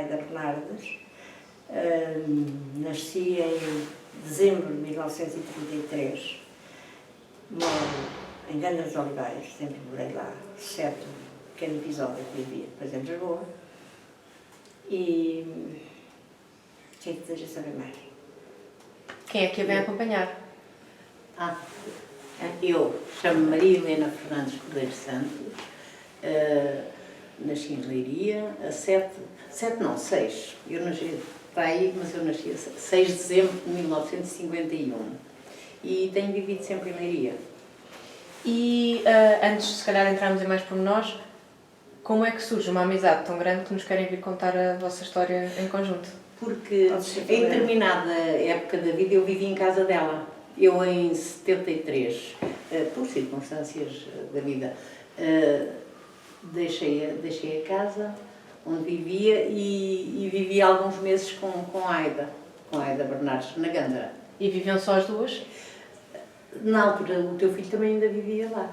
Aida Bernardes. Nasci em dezembro de 1933. Moro em Gandra dos Olivais, sempre morei lá, exceto um pequeno episódio que vivia depois em Lisboa. E o que é que deseja saber mais? Quem é que a vem acompanhar? Eu chamo-me Maria Helena Fernandes Cordeiro Santos, nasci em Leiria, a 6, eu nasci para aí, mas eu nasci a 6 de dezembro de 1951 e tenho vivido sempre em Leiria. E antes de se calhar entrarmos em mais pormenores, como é que surge uma amizade tão grande que nos querem vir contar a vossa história em conjunto? Porque em determinada época da vida eu vivi em casa dela. Eu em 73, por circunstâncias da vida, deixei a casa onde vivia e vivi alguns meses com a Aida Bernardes, na Gandra. E viviam só as duas? Na altura o teu filho também ainda vivia lá.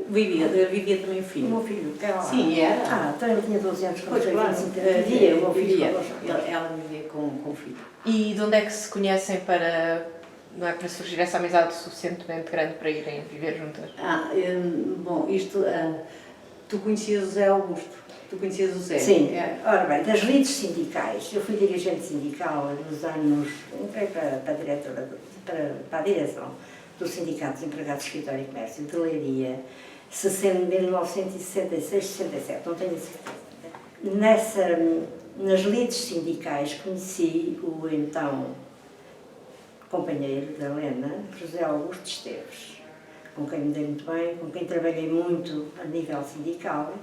Vivia também o filho. O meu filho, que era lá. Sim, era. Então ele tinha 12 anos quando Pois, foi claro, vivia, o meu filho vivia. ficou lá. Ela vivia com o filho. E de onde é que se conhecem para, não é, para surgir essa amizade suficientemente grande para irem viver juntas? Bom, tu conhecias o Zé Augusto? Tu conhecias o Zé? Sim. Ora bem, das lides sindicais, eu fui dirigente sindical nos anos, entrei para a diretora, para a direção do Sindicato dos Empregados de Escritório e Comércio de Leiria, 1966, 67, não tenho certeza. Nas lides sindicais conheci o então companheiro da Helena, José Augusto Esteves, com quem me dei muito bem, com quem trabalhei muito a nível sindical.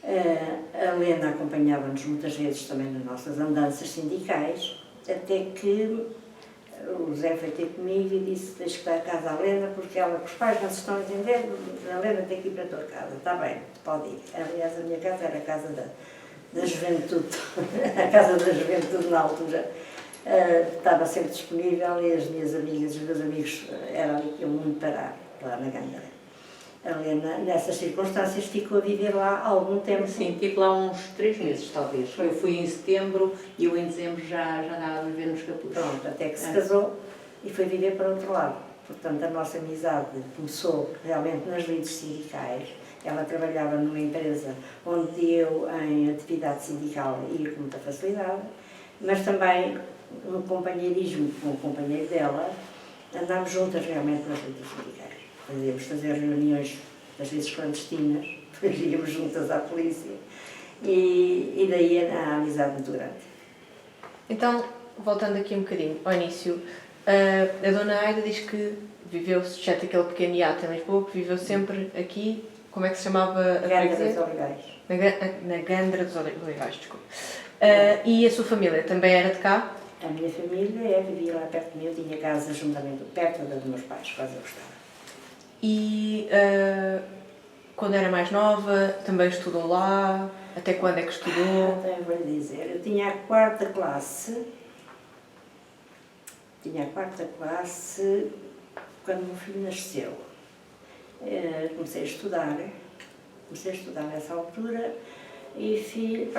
A Helena acompanhava-nos muitas vezes também nas nossas andanças sindicais, até que o Zé foi ter comigo e disse: deixa que dar a casa à Helena, porque ela, os pais não se estão a entender, a Helena tem que ir para a tua casa. Está bem, pode ir. Aliás, a minha casa era a casa da juventude, a casa da juventude na altura. Estava sempre disponível e as minhas amigas e os meus amigos eram ali que iam muito parar, lá na Gandra. A Helena, nessas circunstâncias, ficou a viver lá há algum tempo. Sim, estive lá uns 3 meses, talvez. Eu fui em setembro e eu em dezembro já andava a viver nos Capuzes. Pronto, até que se casou e foi viver para outro lado. Portanto, a nossa amizade começou realmente nas lides sindicais. Ela trabalhava numa empresa onde eu, em atividade sindical, ia com muita facilidade, mas também no companheirismo com o companheiro dela, andámos juntas realmente nas lides sindicais. Podíamos fazer reuniões, às vezes clandestinas, depois íamos juntas à polícia e daí a amizade muito grande. Então, voltando aqui um bocadinho ao início, a dona Aida diz que viveu, exceto aquele pequeno hiato em Lisboa, que viveu sempre aqui, como é que se chamava a Gandra freguesia? dos Olivais. Na Gandra dos Olivais, desculpa. E a sua família também era de cá? A minha família vivia lá perto de mim, eu tinha casa juntamente perto da dos meus pais, quase eu gostava. E quando era mais nova, também estudou lá? Até quando é que estudou? Então, eu vou-lhe dizer, eu tinha a quarta classe quando o meu filho nasceu. Comecei a estudar nessa altura e fui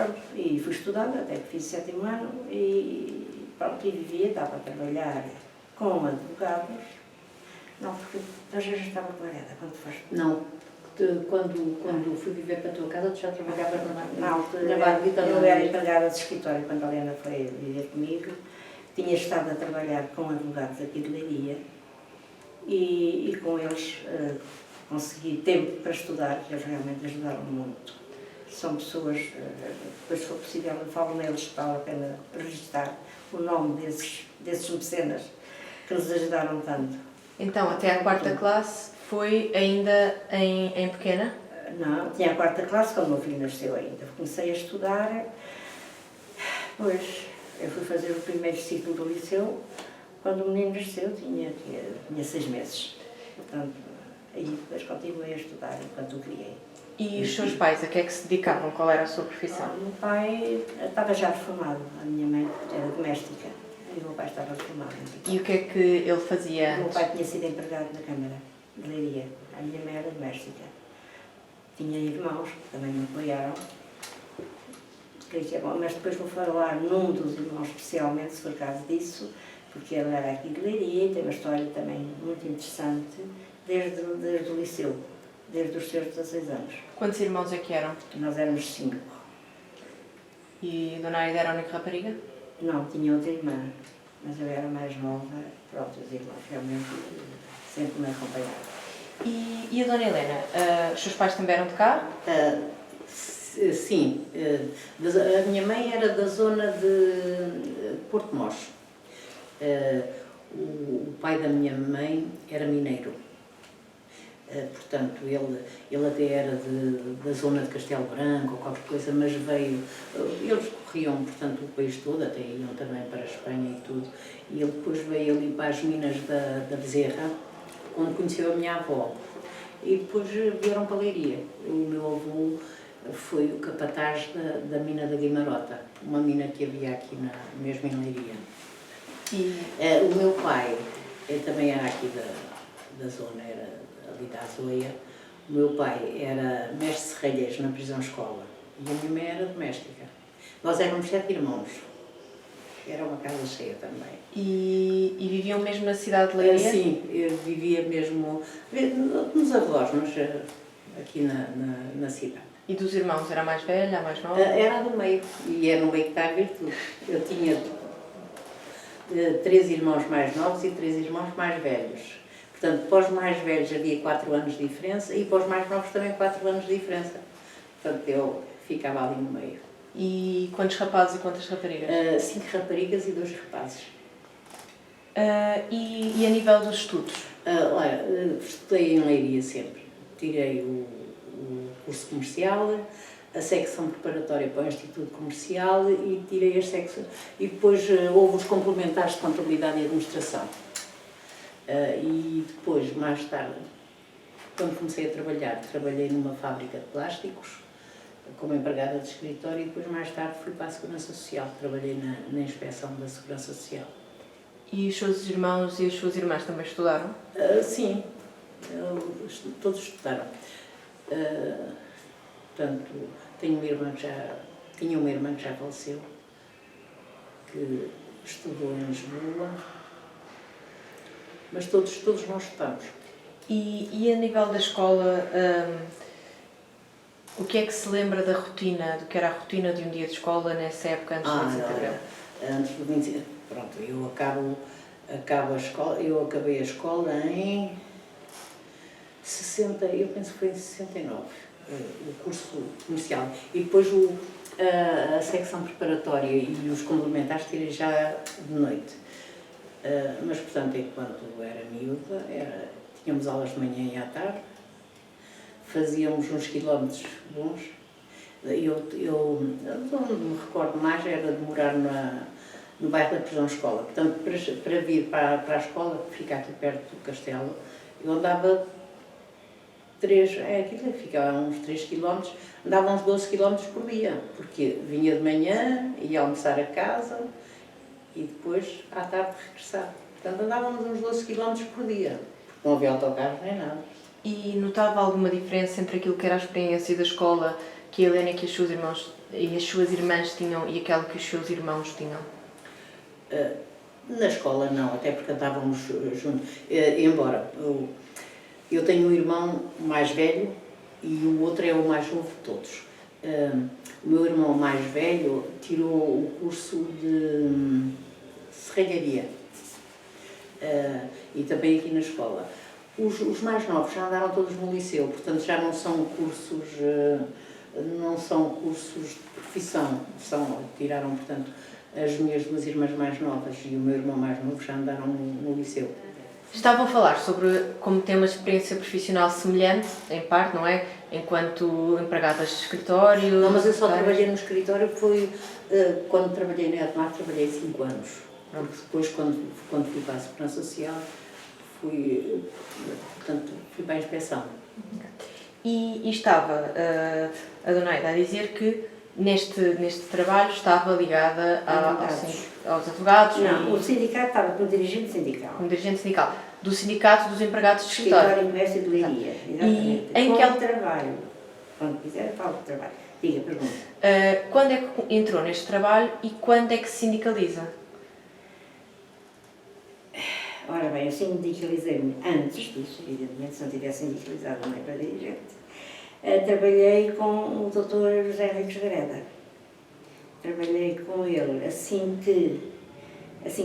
estudando até que fiz o 7º ano e pronto, e vivia, estava a trabalhar com advogados. Não, porque eu já estava declarada quando foste. Não, quando fui viver para a tua casa, tu já trabalhavas Na altura, eu era empregada de escritório quando a Helena foi viver comigo. Tinha estado a trabalhar com advogados aqui de Leiria e com eles consegui tempo para estudar, que eles realmente ajudaram muito. São pessoas, depois se for possível, eu falo neles, vale a pena registrar o nome desses mecenas que nos ajudaram tanto. Então, até à quarta classe foi ainda em pequena? Não, tinha a quarta classe quando o meu filho nasceu ainda. Comecei a estudar, pois eu fui fazer o primeiro ciclo do liceu. Quando o menino nasceu, tinha 6 meses. Portanto, aí depois continuei a estudar enquanto o criei. E os seus pais, a que é que se dedicavam? Qual era a sua profissão? O meu pai estava já reformado, a minha mãe era doméstica e o meu pai estava reformado. E o que é que ele fazia O meu antes? pai tinha sido empregado na Câmara de Leiria, a minha mãe era doméstica. Tinha irmãos que também me apoiaram, por isso é bom. Mas depois vou falar num dos irmãos especialmente, se for caso disso, porque ele era aqui de Leiria e tem uma história também muito interessante, desde o liceu, desde os seus 16 anos. Quantos irmãos é que eram? Nós éramos 5. E Dona Aida era a única rapariga? Não, tinha outra irmã, mas eu era mais nova, pronto, os irmãos realmente sempre me acompanharam. E a Dona Helena, os seus pais também eram de cá? Sim, a minha mãe era da zona de Porto Mós. O pai da minha mãe era mineiro. Portanto, ele até era da zona de Castelo Branco ou qualquer coisa, mas veio. Eles corriam, portanto, o país todo, até iam também para a Espanha e tudo. E ele depois veio ali para as minas da Bezerra, onde conheceu a minha avó. E depois vieram para Leiria. O meu avô foi o capataz da mina da Guimarota, uma mina que havia aqui mesmo em Leiria. O meu pai também era aqui da zona, era ali da Azoia. O meu pai era mestre serralheiro na prisão-escola e a minha mãe era doméstica. Nós éramos 7 irmãos. Era uma casa cheia também. E viviam mesmo na cidade de Leiria? Sim, eu vivia mesmo nos avós, mas aqui na cidade. E dos irmãos, era a mais velha, a mais nova? Era a do meio, e é no meio que está a virtude. Eu tinha 3 irmãos mais novos e 3 irmãos mais velhos. Portanto, para os mais velhos havia 4 anos de diferença e para os mais novos também 4 anos de diferença. Portanto, eu ficava ali no meio. E quantos rapazes e quantas raparigas? 5 raparigas e 2 rapazes. E a nível dos estudos? Olha, estudei em Leiria sempre. Tirei o curso comercial, a secção preparatória para o Instituto Comercial e tirei as secções. E depois houve os complementares de Contabilidade e Administração. E depois, mais tarde, quando comecei a trabalhar, trabalhei numa fábrica de plásticos, como empregada de escritório, e depois, mais tarde, fui para a Segurança Social. Trabalhei na Inspeção da Segurança Social. E os seus irmãos e as suas irmãs também estudaram? Sim, todos estudaram. Portanto, tinha uma irmã que já faleceu, que estudou em Lisboa, mas todos nós estudamos. E a nível da escola, o que é que se lembra da rotina, do que era a rotina de um dia de escola nessa época antes do 25 de Abril? Antes do 25 de Abril. Pronto, eu acabei a escola em 60, eu penso que foi em 69, o curso comercial. E depois a secção preparatória e os complementares tirei já de noite. Mas, portanto, enquanto era miúda, tínhamos aulas de manhã e à tarde, fazíamos uns quilómetros bons. Eu não me recordo mais, era de morar no bairro da Prisão-Escola. Portanto, para vir para a escola, que fica aqui perto do castelo, eu andava ficava uns 3 km, andava uns 12 km por dia, porque vinha de manhã, ia almoçar a casa e depois, à tarde, regressava. Portanto, andávamos uns 12 km por dia, porque não havia autocarros nem nada. E notava alguma diferença entre aquilo que era a experiência da escola que a Helena e que os seus irmãos e as suas irmãs tinham e aquela que os seus irmãos tinham? Na escola não, até porque andávamos juntos. Embora eu tenho um irmão mais velho e o outro é o mais novo de todos. O meu irmão mais velho tirou o curso de serralharia e também aqui na escola. Os mais novos já andaram todos no liceu, portanto já não são cursos de profissão, tiraram, portanto, as minhas 2 irmãs mais novas e o meu irmão mais novo já andaram no liceu. Estavam a falar sobre como ter uma experiência profissional semelhante, em parte, não é? Enquanto empregadas de escritório... Não, mas eu só trabalhei no escritório, quando trabalhei na Edmar, trabalhei 5 anos. Porque depois, quando fui para a Segurança Social, fui para a inspeção. E estava a Dona Aida a dizer que neste trabalho estava ligada aos advogados. Não, o sindicato estava como dirigente sindical. Como dirigente sindical. Do Sindicato dos Empregados de Escritório. Escritório e Comércio de Leiria, exatamente. E em que trabalho. Quando quiser, falo de trabalho. Diga, pergunta. Quando é que entrou neste trabalho e quando é que se sindicaliza? Ora bem, eu sindicalizei-me antes disso, evidentemente, se não tivesse sindicalizado não é para dirigente. Trabalhei com o Dr. José Henriques Greda. Trabalhei com ele assim que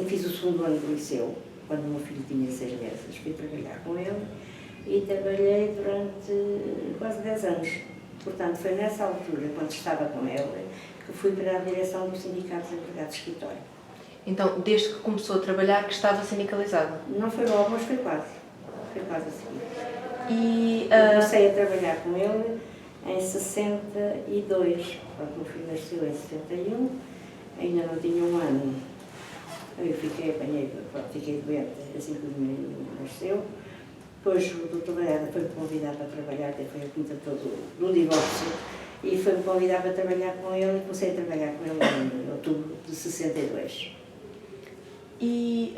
fiz o segundo ano do liceu, quando o meu filho tinha 6 meses, fui trabalhar com ele e trabalhei durante quase 10 anos. Portanto, foi nessa altura, quando estava com ele, que fui para a direção do Sindicato dos Empregados de Escritório. Então, desde que começou a trabalhar, que estava sindicalizada? Não foi logo, mas foi quase. Foi quase a seguir. E Comecei a trabalhar com ele em 62, quando o meu filho nasceu em 71, ainda não tinha um ano. Eu fiquei doente assim que o menino nasceu. Depois o doutor Greda foi-me convidar para trabalhar, que foi a quinta do divórcio, e foi-me convidar para trabalhar com ele e comecei a trabalhar com ele em outubro de 62. E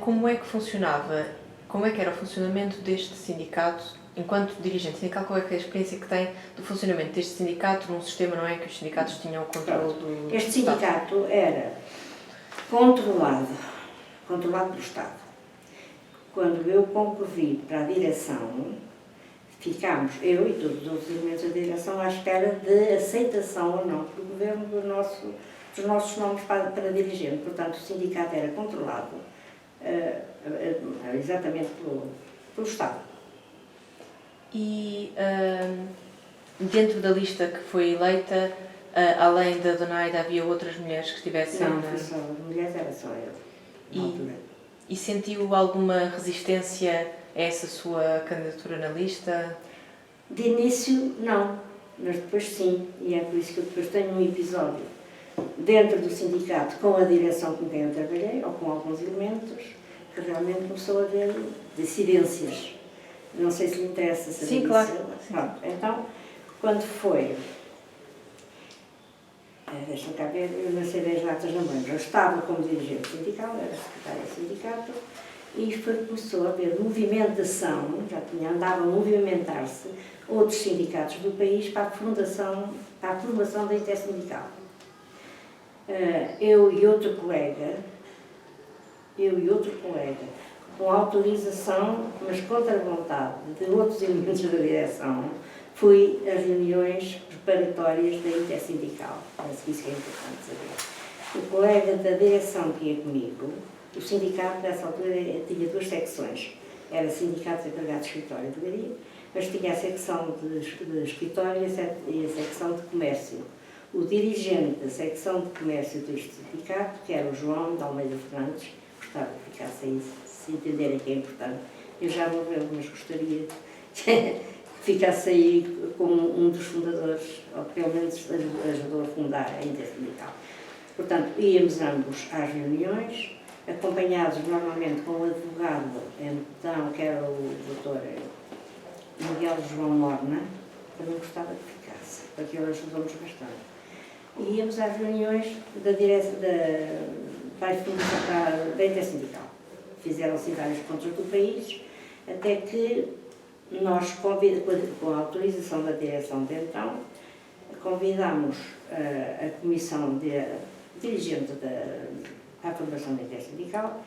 como é que funcionava? Como é que era o funcionamento deste sindicato? Enquanto dirigente sindical, qual é que é a experiência que tem do funcionamento deste sindicato num sistema, não é, que os sindicatos tinham o controle do Este Estado? sindicato era controlado pelo Estado. Quando eu concorri para a direção, ficámos, eu e todos os outros elementos da direção, à espera de aceitação ou não pelo governo dos nossos nomes para dirigente. Portanto, o sindicato era controlado exatamente pelo Estado. E dentro da lista que foi eleita, além da Dona Aida, havia outras mulheres que estivessem Não, foi só mulheres, era só eu, na altura. E sentiu alguma resistência a essa sua candidatura na lista? De início, não, mas depois sim, e é por isso que eu depois tenho um episódio dentro do sindicato com a direção com quem eu trabalhei, ou com alguns elementos, que realmente começou a haver dissidências. Não sei se lhe interessa saber. Sim, isso. claro. Pronto, então, quando foi, deixa-me cá ver, eu não sei das datas, não lembro, eu estava como dirigente sindical, era secretária do sindicato, e começou a haver movimentação, andava a movimentar-se outros sindicatos do país para a formação da intersindical. Eu e outro colega, com autorização, mas contra a vontade de outros elementos da direção, fui a reuniões preparatórias da intersindical. Parece que isso é importante saber. O colega da direção que ia comigo, o sindicato nessa altura tinha 2 secções. Era o Sindicato de Empregados de Escritório de Garia, mas tinha a secção de escritório e a secção de comércio. O dirigente da secção de comércio deste sindicato, que era o João de Almeida Fernandes, gostava que ficasse aí, se entenderem que é importante. Eu já morreu, mas gostaria que ficasse aí como um dos fundadores, ou pelo menos ajudou a fundar a intersindical. Portanto, íamos ambos às reuniões, acompanhados normalmente com o advogado, então, que era o doutor Miguel João Morna, que eu não gostava que ficasse, porque ele ajudou-nos bastante. E íamos às reuniões da intersindical. Fizeram-se vários pontos do país, até que nós, com a autorização da direção de então, convidámos a comissão dirigente à formação da intersindical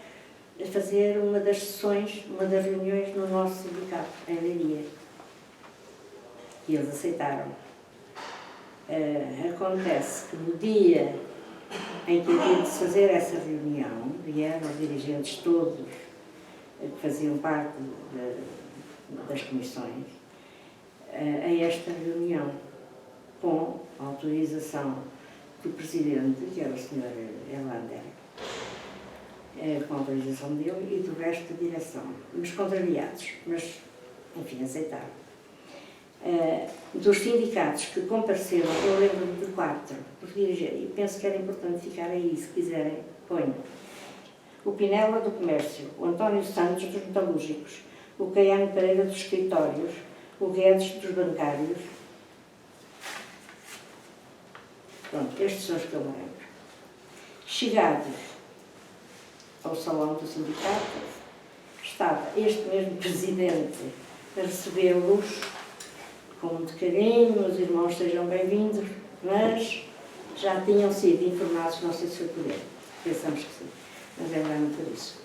a fazer uma das sessões, uma das reuniões no nosso sindicato, em Leiria. E eles aceitaram. Acontece que no dia em que havia de se fazer essa reunião, vieram os dirigentes todos que faziam parte das comissões a esta reunião, com a autorização do presidente, que era o Sr. Elander, com a autorização dele e do resto da direção, mas contrariados, mas, enfim, aceitaram. Dos sindicatos que compareceram, eu lembro-me de 4, e penso que era importante ficar aí, se quiserem, ponham. O Pinela do Comércio, o António Santos dos Metalúrgicos, o Caiano Pereira dos Escritórios, o Guedes dos Bancários. Pronto, estes são os que eu me lembro. Chegados ao salão do sindicato, estava este mesmo presidente a recebê-los com muito carinho, os irmãos sejam bem-vindos, mas já tinham sido informados, não sei se foi por ele, pensamos que sim, mas é mesmo por isso.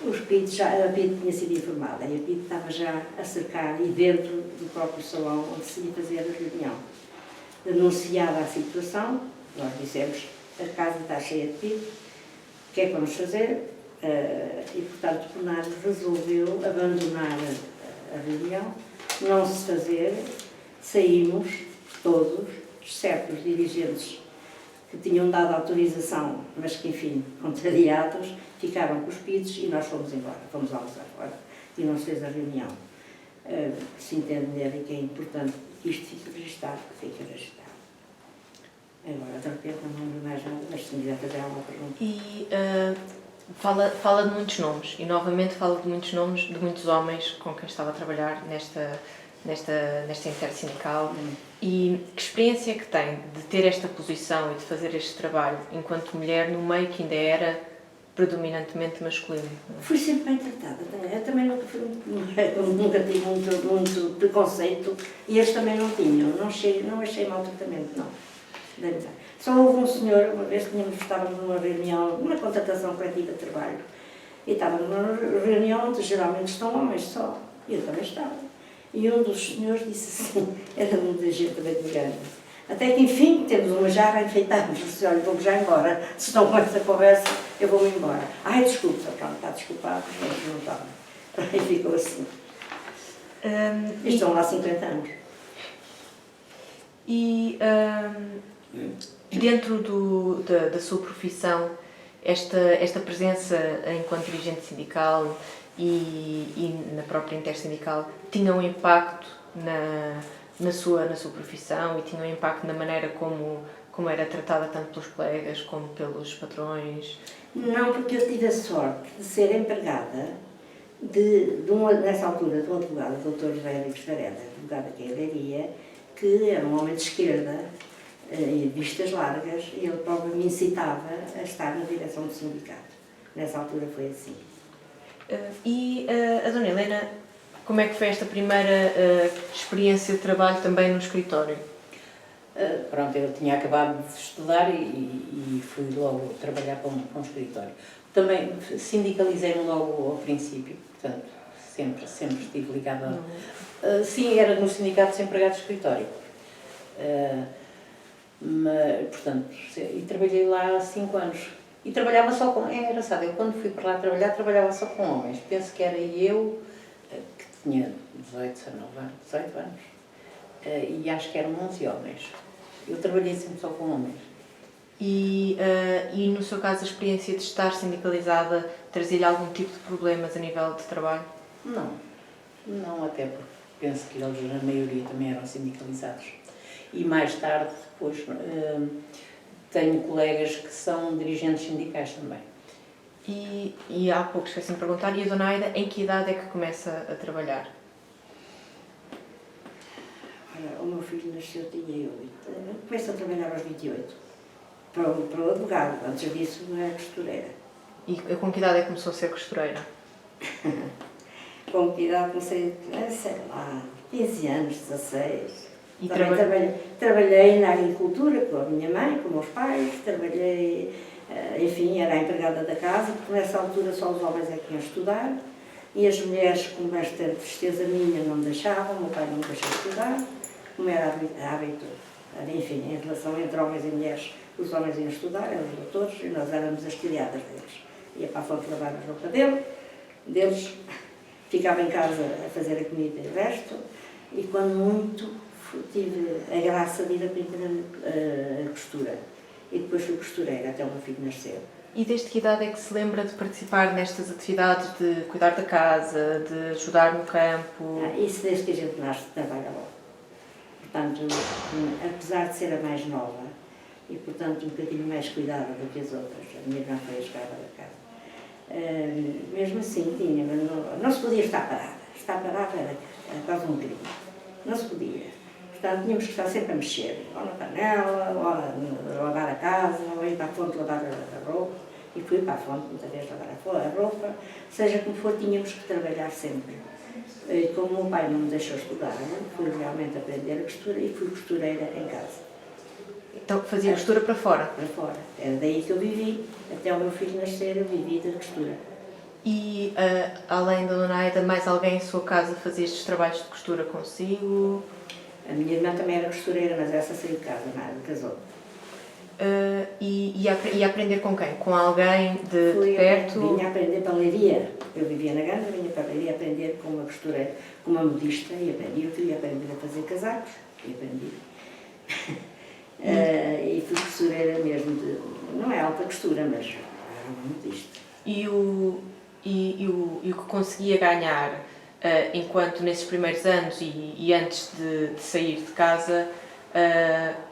Os PIT, a PIT tinha sido informada e a PIT estava já a cercar e dentro do próprio salão onde se ia fazer a reunião. Denunciada a situação, nós dissemos, a casa está cheia de PIT, o que é que vamos fazer? E, portanto, o plenário resolveu abandonar a reunião, não se fazer, saímos todos, exceto os dirigentes que tinham dado autorização, mas que, enfim, contrariados, ficaram cuspidos e nós fomos embora, fomos almoçar fora e não se fez a reunião. Se entender que é importante que isto fique registado, fique registado. Agora, de repente, não lembro mais nada, mas se me quiser fazer alguma pergunta. E fala de muitos nomes, e novamente fala de muitos nomes, de muitos homens com quem estava a trabalhar nesta intersindical. E que experiência é que tem de ter esta posição e de fazer este trabalho enquanto mulher no meio que ainda era predominantemente masculino? Fui sempre bem tratada. Eu também nunca tive muito preconceito e eles também não tinham. Não achei mau tratamento, não. Só houve um senhor, uma vez estávamos numa reunião, numa contratação coletiva de trabalho, e estávamos numa reunião onde geralmente estão homens só, e eu também estava. E um dos senhores disse assim, era um dirigente também de grande, até que enfim temos uma jarra, enfeitamos, disse, olha, vou já embora, se estão com essa conversa, eu vou-me embora. Ai, desculpa, pronto, está desculpado, mas não estava. E ficou assim. E estão lá 50 anos. E dentro da sua profissão, esta presença enquanto dirigente sindical e na própria intersindical tinha um impacto na sua profissão e tinha um impacto na maneira como era tratada tanto pelos colegas como pelos patrões? Não, porque eu tive a sorte de ser empregada nessa altura, de um advogado, o Dr. José Henriques Varela, advogado aqui em Leiria, que era um homem de esquerda, e vistas largas, e ele próprio me incitava a estar na direção do sindicato. Nessa altura foi assim. E a Dona Helena, como é que foi esta primeira experiência de trabalho também no escritório? Pronto, eu tinha acabado de estudar e fui logo trabalhar para um escritório. Também sindicalizei-me logo ao princípio, portanto, sempre estive ligada a... Sim, era no Sindicato dos Empregados de Escritório. Portanto, e trabalhei lá há 5 anos. E trabalhava só com... É engraçado, eu quando fui para lá trabalhar, trabalhava só com homens. Penso que era eu, que tinha 18 anos, e acho que eram 11 homens. Eu trabalhei sempre só com homens. E no seu caso, a experiência de estar sindicalizada trazia-lhe algum tipo de problemas a nível de trabalho? Não, até porque penso que eles, na maioria, também eram sindicalizados. E mais tarde, depois, tenho colegas que são dirigentes sindicais também. E há pouco esqueci de perguntar, e a Dona Aida, em que idade é que começa a trabalhar? O meu filho nasceu, tinha 8. Começo a trabalhar aos 28. Para o advogado, antes disso era costureira. E com que idade é que começou a ser costureira? Com que idade comecei, sei lá, 15 anos, 16. E trabalhei na agricultura com a minha mãe, com meus pais, trabalhei, enfim, era a empregada da casa, porque nessa altura só os homens é que iam estudar, e as mulheres, com bastante tristeza minha, não me deixavam, meu pai não me deixou estudar, como era hábito, enfim, em relação entre homens e mulheres, os homens iam estudar, eram os doutores, e nós éramos as criadas deles. Ia para a fonte lavar a roupa deles, ficava em casa a fazer a comida e o resto, e quando muito tive a graça de ir aprender a costura. E depois fui costureira até o meu filho nasceu. E desde que idade é que se lembra de participar nestas atividades de cuidar da casa, de ajudar no campo? Isso desde que a gente nasce trabalha logo. Portanto, apesar de ser a mais nova e, portanto, um bocadinho mais cuidada do que as outras, a minha irmã foi a escrava da casa. Mesmo assim, tinha, mas não se podia estar parada. Estar parada era quase um crime. Não se podia. Portanto, tínhamos que estar sempre a mexer, ou na panela, ou a lavar a casa, ou ir para a fonte lavar a roupa. E fui para a fonte muitas vezes lavar a roupa. Seja como for, tínhamos que trabalhar sempre. E como o meu pai não me deixou estudar, fui realmente aprender a costura e fui costureira em casa, Então fazia costura para fora. para fora. Era daí que eu vivi, até o meu filho nascer eu vivi da costura. E além da Dona Aida, mais alguém em sua casa fazia estes trabalhos de costura consigo? A minha irmã também era costureira, mas essa saiu de casa, nada, casou. E aprender com quem? Com alguém de perto? Vinha aprender para Leiria. Eu vivia na Gana, vinha para Leiria aprender com uma costureira, com uma modista, e aprendi. Eu queria aprender a fazer casacos, e aprendi. E fui costureira mesmo, não é alta costura, mas era uma modista. E o que conseguia ganhar enquanto nesses primeiros anos e antes de sair de casa,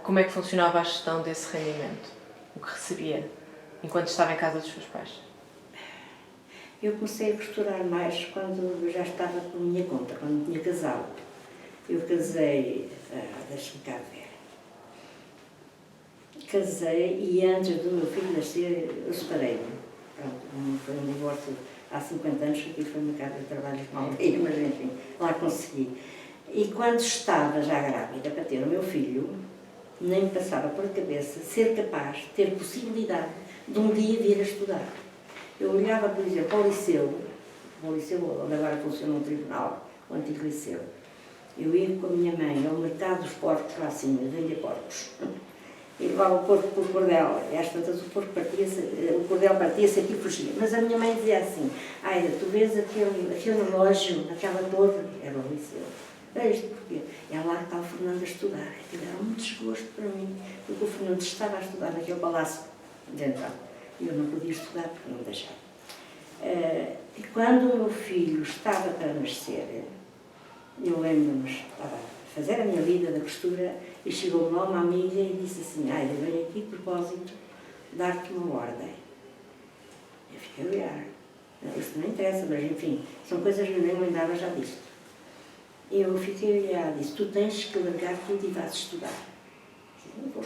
como é que funcionava a gestão desse rendimento? O que recebia enquanto estava em casa dos seus pais? Eu comecei a costurar mais quando eu já estava por minha conta, quando tinha casado. Eu casei, deixa-me cá ver. Casei e antes do meu filho nascer eu separei-me. Pronto, foi um divórcio há 50 anos, aqui foi uma casa de trabalhos de aldeia, mas enfim, lá consegui. E quando estava já grávida para ter o meu filho, nem me passava por a cabeça ser capaz de ter possibilidade de um dia vir a estudar. Eu olhava, por exemplo, ao liceu, onde agora funciona um tribunal, o antigo liceu. Eu ia com a minha mãe ao mercado dos porcos, lá assim, vender porcos. E levava o porco por cordel, e às tantas o cordel partia-se aqui e fugia. Mas a minha mãe dizia assim: Aida, tu vês aquele relógio, naquela torre? Era o liceu. Vejo porque é lá que está o Fernando a estudar. Aquilo era um desgosto para mim, porque o Fernando estava a estudar naquele palácio de entrada. E eu não podia estudar porque não deixava. E quando o meu filho estava para nascer, eu lembro-me, estava a fazer a minha vida da costura e chegou-me lá uma amiga e disse assim: Aida, venho aqui de propósito dar-te uma ordem. Eu fiquei a olhar. Isto não interessa, mas enfim, são coisas que eu nem lembrava já disto. Eu fiquei a olhar e disse: tu tens que largar tudo e vais estudar. Eu disse: não vou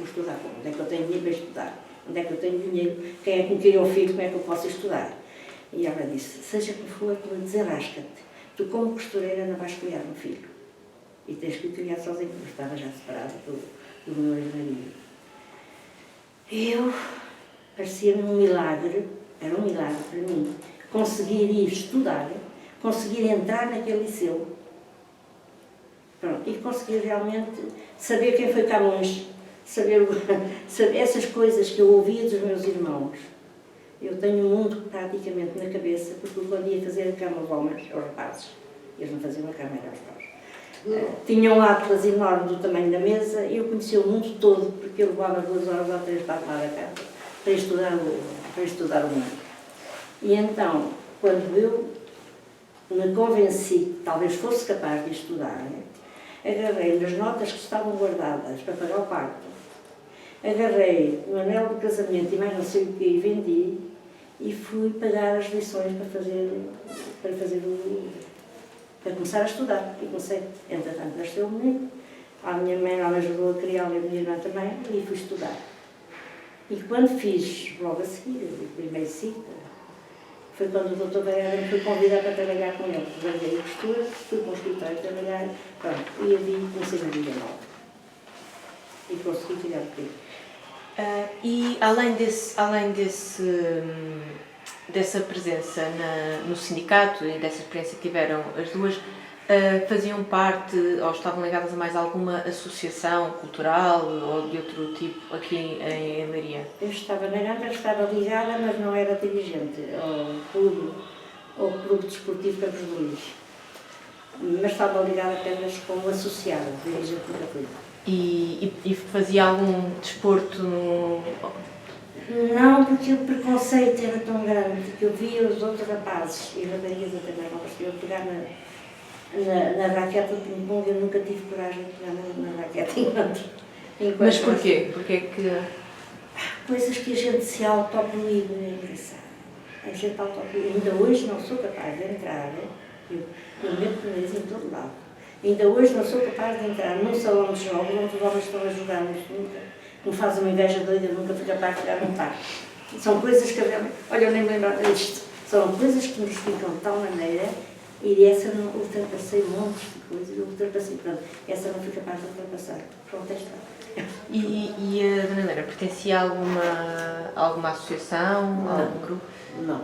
estudar como? Onde é que eu tenho dinheiro para estudar? Onde é que eu tenho dinheiro? Quem é que me criou o filho? Como é que eu posso estudar? E ela disse: seja como for, tu desenrasca-te. Tu, como costureira, não vais criar um filho. E tens que o criar sozinho. Eu estava já separada do meu ex-marido. Eu, parecia-me um milagre, era um milagre para mim, conseguir ir estudar, conseguir entrar naquele liceu. Pronto, e conseguir realmente saber quem foi Camões, saber essas coisas que eu ouvia dos meus irmãos. Eu tenho um mundo praticamente na cabeça, porque eu quando ia fazer a cama aos homens, aos rapazes, eles não faziam a cama, eram aos rapazes. Tinham um atlas enorme do tamanho da mesa e eu conhecia o mundo todo, porque eu levava 2 horas ou 3 para arrumar a casa, para estudar o mundo. E então, quando eu me convenci que talvez fosse capaz de estudar, agarrei nas notas que estavam guardadas para pagar o parto, agarrei o anel de casamento e mais não sei o que, e vendi, e fui pagar as lições para começar a estudar. E comecei, entretanto, nasceu o menino, a minha mãe ela me ajudou a criá-lo e a minha irmã também, e fui estudar. E quando fiz, logo a seguir, o primeiro ciclo, foi quando o Dr. Varela me foi convidar para trabalhar com ele. Larguei a costura, fui para o escritório trabalhar, pronto, e ali comecei uma vida nova. E consegui criar o filho. E além dessa presença no sindicato e dessa experiência que tiveram as duas, faziam parte ou estavam ligadas a mais alguma associação cultural ou de outro tipo aqui em Leiria? Eu estava na Gama, estava ligada, mas não era dirigente ao clube desportivo Campos de Luís. Mas estava ligada apenas como associada, dirigente nunca fui. E fazia algum desporto? Não, porque o preconceito era tão grande que eu via os outros rapazes e raparigas até mais novas que eu pegar na raquete de ping-pong. Eu nunca tive coragem de pegar na raquete enquanto Mas porquê? Porquê que... Coisas que a gente se autoproíbe, é engraçado. A gente autoproíbe. Ainda hoje não sou capaz de entrar, eu meto o nariz em todo lado. Ainda hoje não sou capaz de entrar num salão de jogos onde os homens estão a jogar, nunca. Me faz uma inveja doida, eu nunca fui capaz de pegar num par. São coisas que realmente... Olha, eu nem me lembro disto. São coisas que nos ficam de tal maneira E essa não ultrapassei montes de coisas, eu ultrapassei, pronto, essa não fui capaz de ultrapassar. Pronto, está. E a Dona Helena, pertencia a alguma associação, a algum grupo? Não.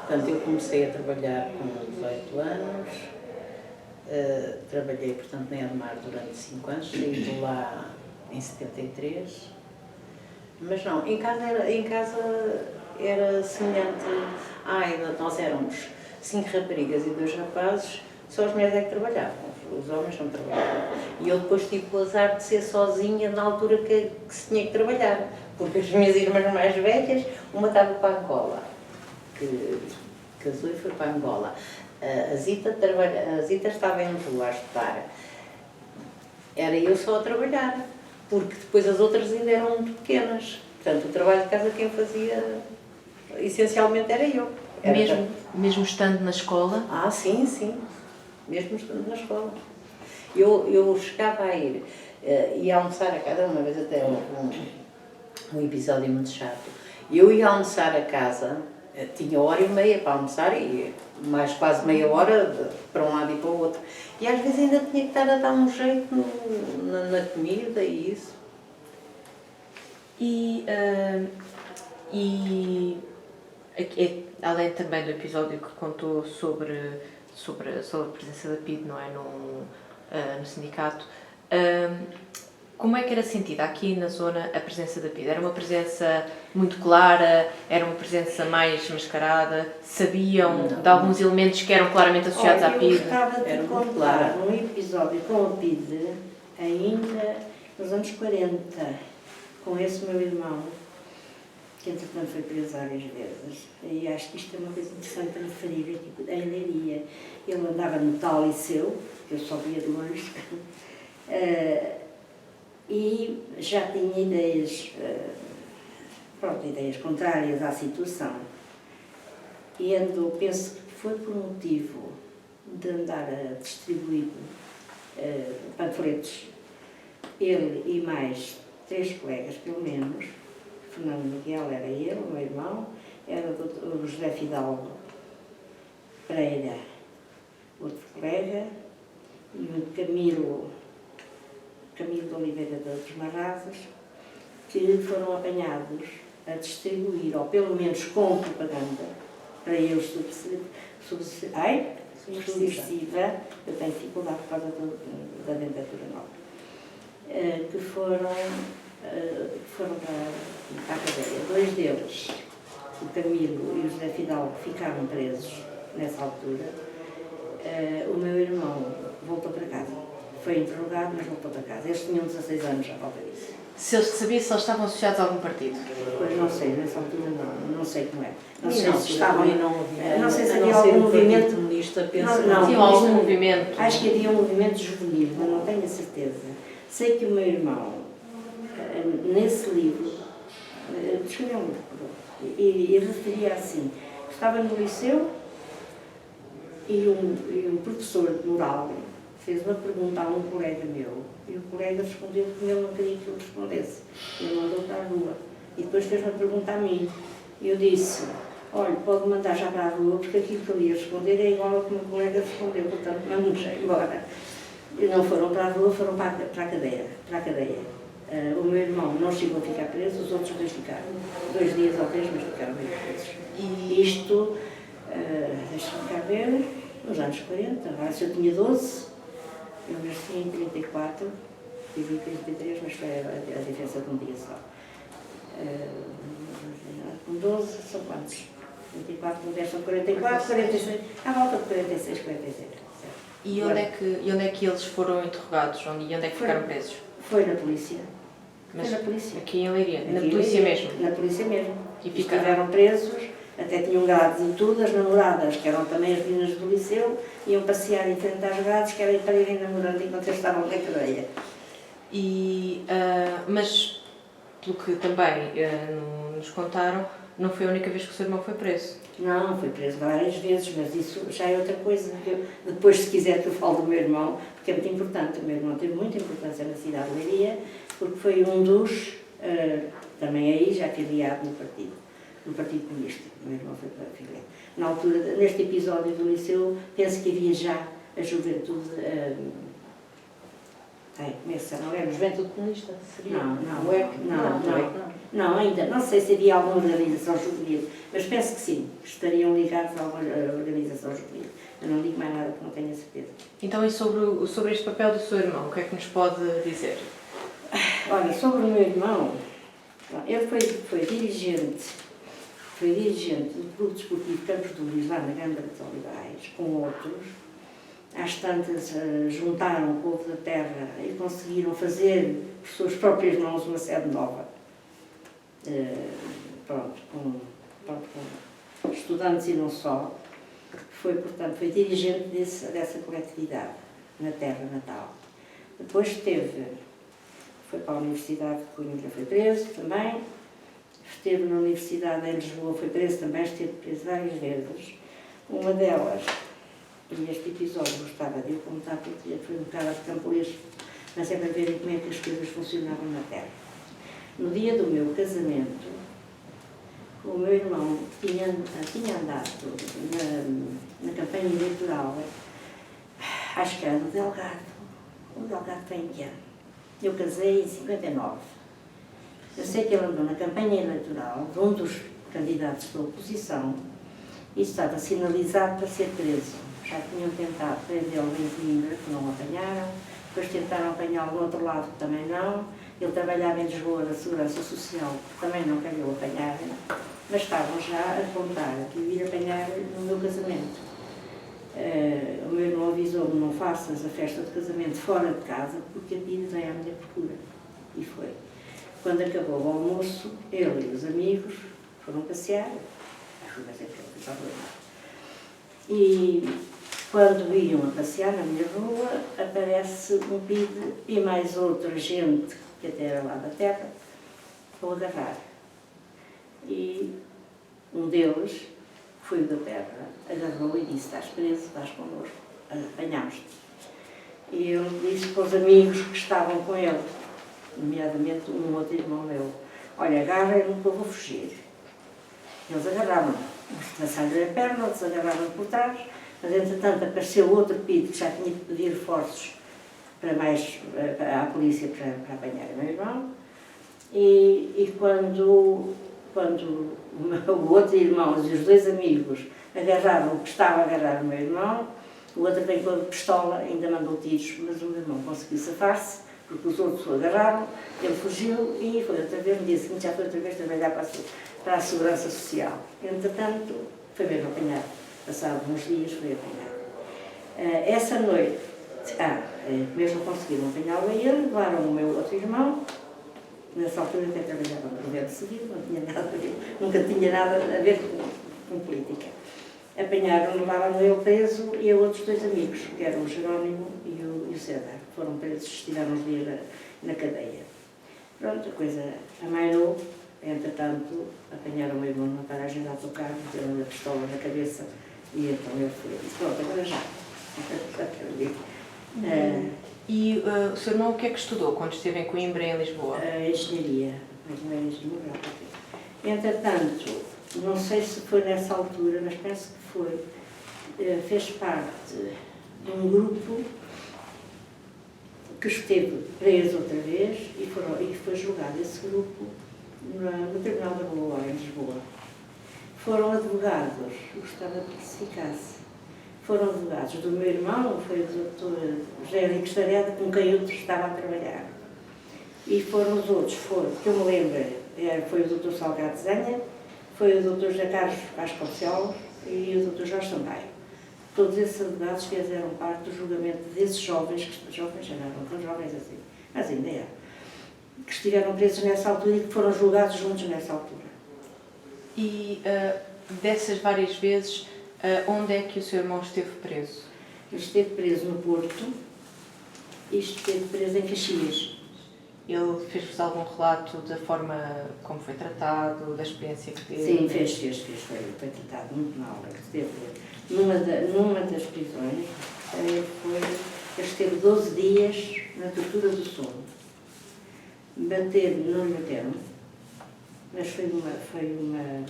Portanto, eu comecei a trabalhar com 18 anos, trabalhei, portanto, na Edmar durante 5 anos, saí de lá em 73, mas não, em casa era semelhante. Nós éramos 5 raparigas e 2 rapazes, só as mulheres é que trabalhavam, os homens não trabalhavam. E eu depois tive o azar de ser sozinha na altura que se tinha que trabalhar, porque as minhas irmãs mais velhas, uma estava para Angola, que casou e foi para Angola. A Zita estava em Lisboa a estudar. Era eu só a trabalhar, porque depois as outras ainda eram muito pequenas. Portanto, o trabalho de casa quem fazia essencialmente era eu. Mesmo estando na escola? Sim. Mesmo estando na escola. Eu chegava a ir, ia almoçar a casa, uma vez até um episódio muito chato. Eu ia almoçar a casa, tinha 1h30 para almoçar e mais quase meia hora para um lado e para o outro. E às vezes ainda tinha que estar a dar um jeito na comida e isso. Além também do episódio que contou sobre a presença da PIDE, não é, no sindicato, como é que era sentida aqui na zona a presença da PIDE? Era uma presença muito clara? Era uma presença mais mascarada? Sabiam de alguns elementos que eram claramente associados à PIDE? Eu gostava de contar um episódio com a PIDE, ainda nos anos 40, com esse meu irmão, que entretanto foi preso várias vezes. E acho que isto é uma coisa interessante para referir aqui, em Leiria. Ele andava no tal liceu, que eu só via de longe, e já tinha ideias contrárias à situação. E penso que foi por motivo de andar a distribuir panfletos, ele e mais 3 colegas, pelo menos. Fernando Miguel era ele, o meu irmão, era o José Fidalgo Pereira, outro colega, e o Camilo de Oliveira dos Marrazes, que foram apanhados a distribuir, ou pelo menos com propaganda, para eles subversiva, eu tenho dificuldade por causa da dentadura nova, que foram para a cadeia. 2 deles, o Camilo e o José Fidalgo, ficaram presos nessa altura. O meu irmão voltou para casa. Foi interrogado, mas voltou para casa. Eles tinham 16 anos à volta disso. Sabia se eles estavam associados a algum partido? Pois não sei, nessa altura não sei como é. Não sei se estavam. Não sei se havia algum movimento comunista, tinha algum movimento. Acho que havia um movimento juvenil, mas não tenho a certeza. Sei que o meu irmão, nesse livro, escreveu um livro e referia assim: estava no liceu e um professor de moral fez uma pergunta a um colega meu e o colega respondeu que ele não queria que eu respondesse. Ele mandou para a rua e depois fez uma pergunta a mim. E eu disse: olha, pode mandar já para a rua porque aquilo que eu ia responder é igual ao que o meu colega respondeu, portanto mando-nos embora. E não foram para a rua, foram para a cadeia. O meu irmão não chegou a ficar preso, os outros 2 ficaram. 2 dias ou 3, mas ficaram bem presos. E isto, deixa-me cá ver, nos anos 40, agora se eu tinha 12, eu nasci em 34, vivi em 33, mas foi a diferença de um dia só. Com 12 são quantos? 24, com 10 são 44, 46, à volta de 46, 47. E onde é que eles foram interrogados? E onde é que ficaram presos? Foi na polícia. Mas foi na polícia. Aqui em Leiria? Na polícia mesmo? Na polícia mesmo. E estiveram presos, até tinham grades e tudo, as namoradas, que eram também as meninas do liceu, iam passear em frente às grades, que era para irem namorando enquanto eles estavam na cadeia. Mas, pelo que também nos contaram, não foi a única vez que o seu irmão foi preso? Não, foi preso várias vezes, mas isso já é outra coisa. Depois, se quiser que eu fale do meu irmão, porque é muito importante, o meu irmão teve muita importância na cidade de Leiria, porque foi um dos, também aí já afiliado no partido, do Partido Comunista. O meu irmão foi para a Figueiredo. Na altura, neste episódio do liceu, penso que havia já a juventude. Começa, não é? Juventude Comunista, seria? Não, O EC? não, ainda. Não sei se havia alguma organização juvenil, mas penso que sim, que estariam ligados a alguma organização juvenil. Eu não digo mais nada que não tenha certeza. Então, e sobre este papel do seu irmão, o que é que nos pode dizer? Olha, sobre o meu irmão, ele foi dirigente do Clube Desportivo Campos do Luís, lá na Gândara dos Olivais, com outros. Às tantas, juntaram o povo da terra e conseguiram fazer, por suas próprias mãos, uma sede nova. Com estudantes e não só. Portanto, foi dirigente dessa coletividade, na terra natal. Depois foi para a Universidade de Coimbra, foi preso também. Esteve na Universidade em Lisboa, foi preso também, esteve preso várias vezes. Uma delas, e este episódio gostava de eu contar porque foi um bocado de campoesco, mas é para verem como é que as coisas funcionavam na terra. No dia do meu casamento, o meu irmão tinha andado na campanha eleitoral, acho que era do Delgado. O Delgado tem que ano? Eu casei em 59. Eu sei que ele andou na campanha eleitoral de um dos candidatos da oposição e estava sinalizado para ser preso. Já tinham tentado prendê-lo em Coimbra, que não o apanharam, depois tentaram apanhá-lo do outro lado, que também não. Ele trabalhava em Lisboa na Segurança Social, que também não calhou apanharem, mas estavam já a contar que eu ia apanhar no meu casamento. O meu irmão avisou-me: não faças a festa de casamento fora de casa, porque a Pina vem à minha procura. E foi. Quando acabou o almoço, ele e os amigos foram passear. E quando iam a passear na minha rua, aparece um PIDE e mais outra gente, que até era lá da terra, para o agarrar. E um deles foi o da terra, agarrou e disse: estás preso, estás connosco, apanhámos-te. E ele disse para os amigos que estavam com ele, nomeadamente um outro irmão meu: olha, agarrem-me que eu vou fugir. Eles agarraram-me, uns passaram-lhe a perna, outros agarraram-me por trás, mas entretanto apareceu outro PIDE que já tinha que pedir reforços à polícia para apanhar o meu irmão. E quando o outro irmão e os dois amigos agarraram o que estava a agarrar o meu irmão, o outro veio com a pistola, ainda mandou tiros, mas o meu irmão conseguiu safar-se, porque os outros o agarraram, ele fugiu e foi outra vez, no dia seguinte já foi outra vez trabalhar para a Segurança Social. Entretanto, foi mesmo apanhado. Passados uns dias foi apanhado. Essa noite, mesmo conseguiram apanhá-lo a ele, levaram o meu outro irmão. Nessa altura até trabalhava no governo civil, não tinha nada a ver, nunca tinha nada a ver com política. Apanharam-no, levaram-no ele preso e a outros dois amigos, que eram o Jerónimo e o César. Foram presos, estiveram uns dias na cadeia. Pronto, a coisa amairou. Entretanto, apanharam o meu irmão numa paragem de autocarro, meteram-lhe a pistola na cabeça e então ele foi. Disse: pronto, agora já. E o seu irmão o que é que estudou quando esteve em Coimbra e em Lisboa? Engenharia, mas não é engenharia. Entretanto, não sei se foi nessa altura, mas penso que foi, fez parte de um grupo que esteve preso outra vez e foi julgado esse grupo no Tribunal da Boa Hora, em Lisboa. Foram advogados, gostava que se ficasse. Foram advogados do meu irmão, foi o Dr. José Henrique Stareda, com quem eu estava a trabalhar. E foram os outros, que eu me lembro, foi o Dr. Salgado Zenha, foi o Dr. José Carlos Vasconcelos e o Dr. Jorge Sampaio. Todos esses advogados fizeram parte do julgamento desses jovens, que jovens já não eram tão jovens assim, mas ainda é, que estiveram presos nessa altura e que foram julgados juntos nessa altura. E dessas várias vezes, onde é que o seu irmão esteve preso? Ele esteve preso no Porto e esteve preso em Caxias. Ele fez-vos algum relato da forma como foi tratado, da experiência que teve? Sim, fez. Foi tratado muito mal. Ele esteve numa das prisões, ele esteve 12 dias na tortura do sono. Não lhe bateram, mas foi uma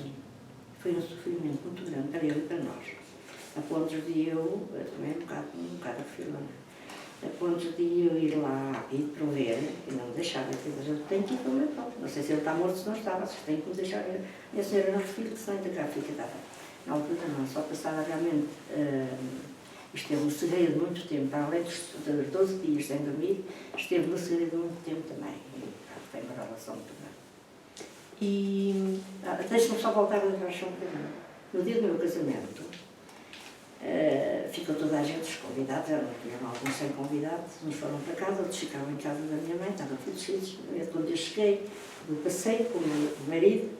foi um sofrimento muito grande para ele e para nós. A ponto de eu também um bocado refilona, a ponto de eu ir lá e prover, e não deixava, a gente tem que ir para o meu pai. Não sei se ele está morto, se não estava, vocês têm que me deixar ver. E a senhora não filho, que senão ainda cá fica dada. Na altura não, só passava realmente, esteve no segredo muito tempo, para além dos 12 dias sem dormir, esteve no segredo muito tempo também. E tem uma relação muito grande. E Deixa-me só voltar atrás só um bocadinho. No dia do meu casamento, ficou toda a gente, os convidados, eram alguns sem convidados, uns foram para casa, outros ficavam em casa da minha mãe, estavam todos cheios. Quando eu cheguei do passeio com o meu marido,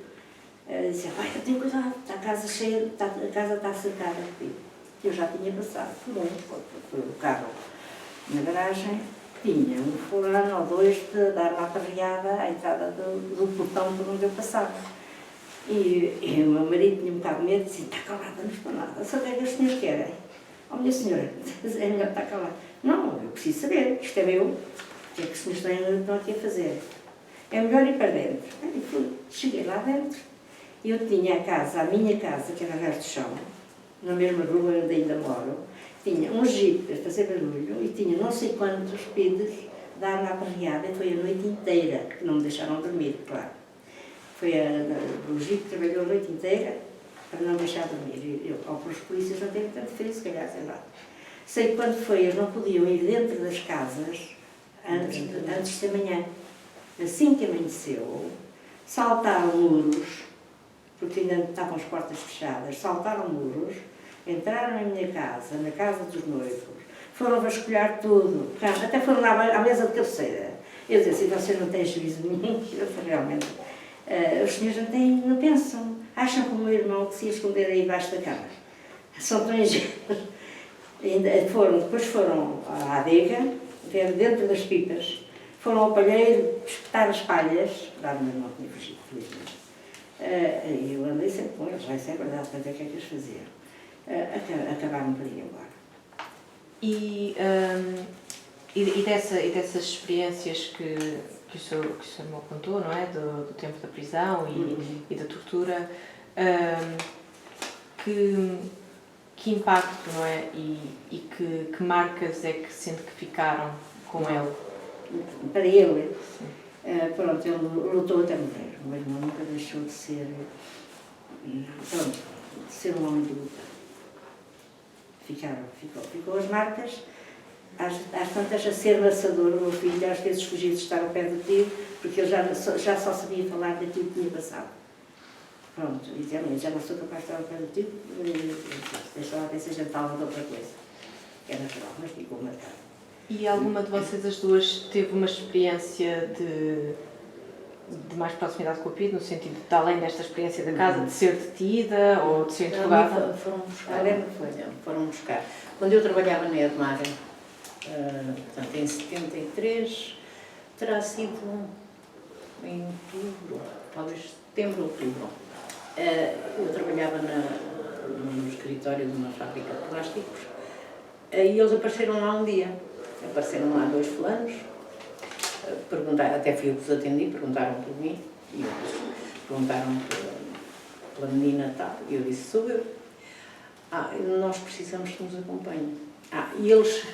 dizia, pai, eu tenho cuidado, está a casa cheia, a casa está cercada. Eu já tinha passado por o carro na garagem, tinha um fulano ou dois de dar uma aperreada à entrada do portão por onde eu passava. E o meu marido tinha um bocado de medo e dizia, está calada, não estou nada, sabe o que é que os senhores querem? Oh, minha senhora, é melhor estar calada. Não, eu preciso saber, isto é meu, o que é que os senhores estão aqui a fazer? É melhor ir para dentro. Aí cheguei lá dentro e eu tinha a minha casa, que era a resto do chão, na mesma rua onde ainda moro, tinha um jipe a fazer barulho e tinha não sei quantos pides de ar na aperreada e foi a noite inteira, que não me deixaram dormir, claro. O jipe trabalhou a noite inteira para não deixar dormir. Ou para os polícias não teve tanto frio, se calhar, sei lá. Sei que quando foi, eles não podiam ir dentro das casas antes da manhã. Assim que amanheceu, saltaram muros, porque ainda estavam as portas fechadas, saltaram muros, entraram em minha casa, na casa dos noivos, foram vasculhar tudo, até foram lá à mesa de cabeceira. Eu disse assim, vocês não têm juízo nenhum, eu realmente, os senhores não pensam, acham que o meu irmão que se ia esconder aí debaixo da cama. São tão ingênuos. Depois foram à adega, ver dentro das pipas, foram ao palheiro espetar as palhas, lá no meu irmão tinha fugido, felizmente. E eu andei sempre com eles, vai ser verdade, para ver o que é que eles faziam. Acabaram por ir embora. E dessas experiências que o senhor me contou, não é? Do tempo da prisão e da tortura, que impacto, não é? E que marcas é que sente que ficaram com ele? Para ele, pronto, ele lutou até morrer. O meu irmão nunca deixou de ser, pronto, de ser um homem de luta. Ficou as marcas. Às tantas, a ser laçador, o meu filho às vezes fugia de estar ao pé do tio, porque ele já só sabia falar daquilo que tinha passado. Pronto, e já não sou capaz de estar ao pé do tio, deixa lá ver se a gente fala de outra coisa. É natural, mas ficou marcado. E alguma de vocês, as duas, teve uma experiência de mais proximidade com o Pito, no sentido de, além desta experiência da casa, de ser detida ou de ser interrogada? Foram buscar. Quando eu trabalhava na Edmar, portanto, em 73, terá sido em outubro, talvez setembro ou outubro. Eu trabalhava no escritório de uma fábrica de plásticos e eles apareceram lá um dia. Apareceram lá dois fulanos, perguntaram, até fui eu que os atendi, perguntaram por mim, e perguntaram pela menina tal, e eu disse, sou eu. Nós precisamos que nos acompanhem. E eles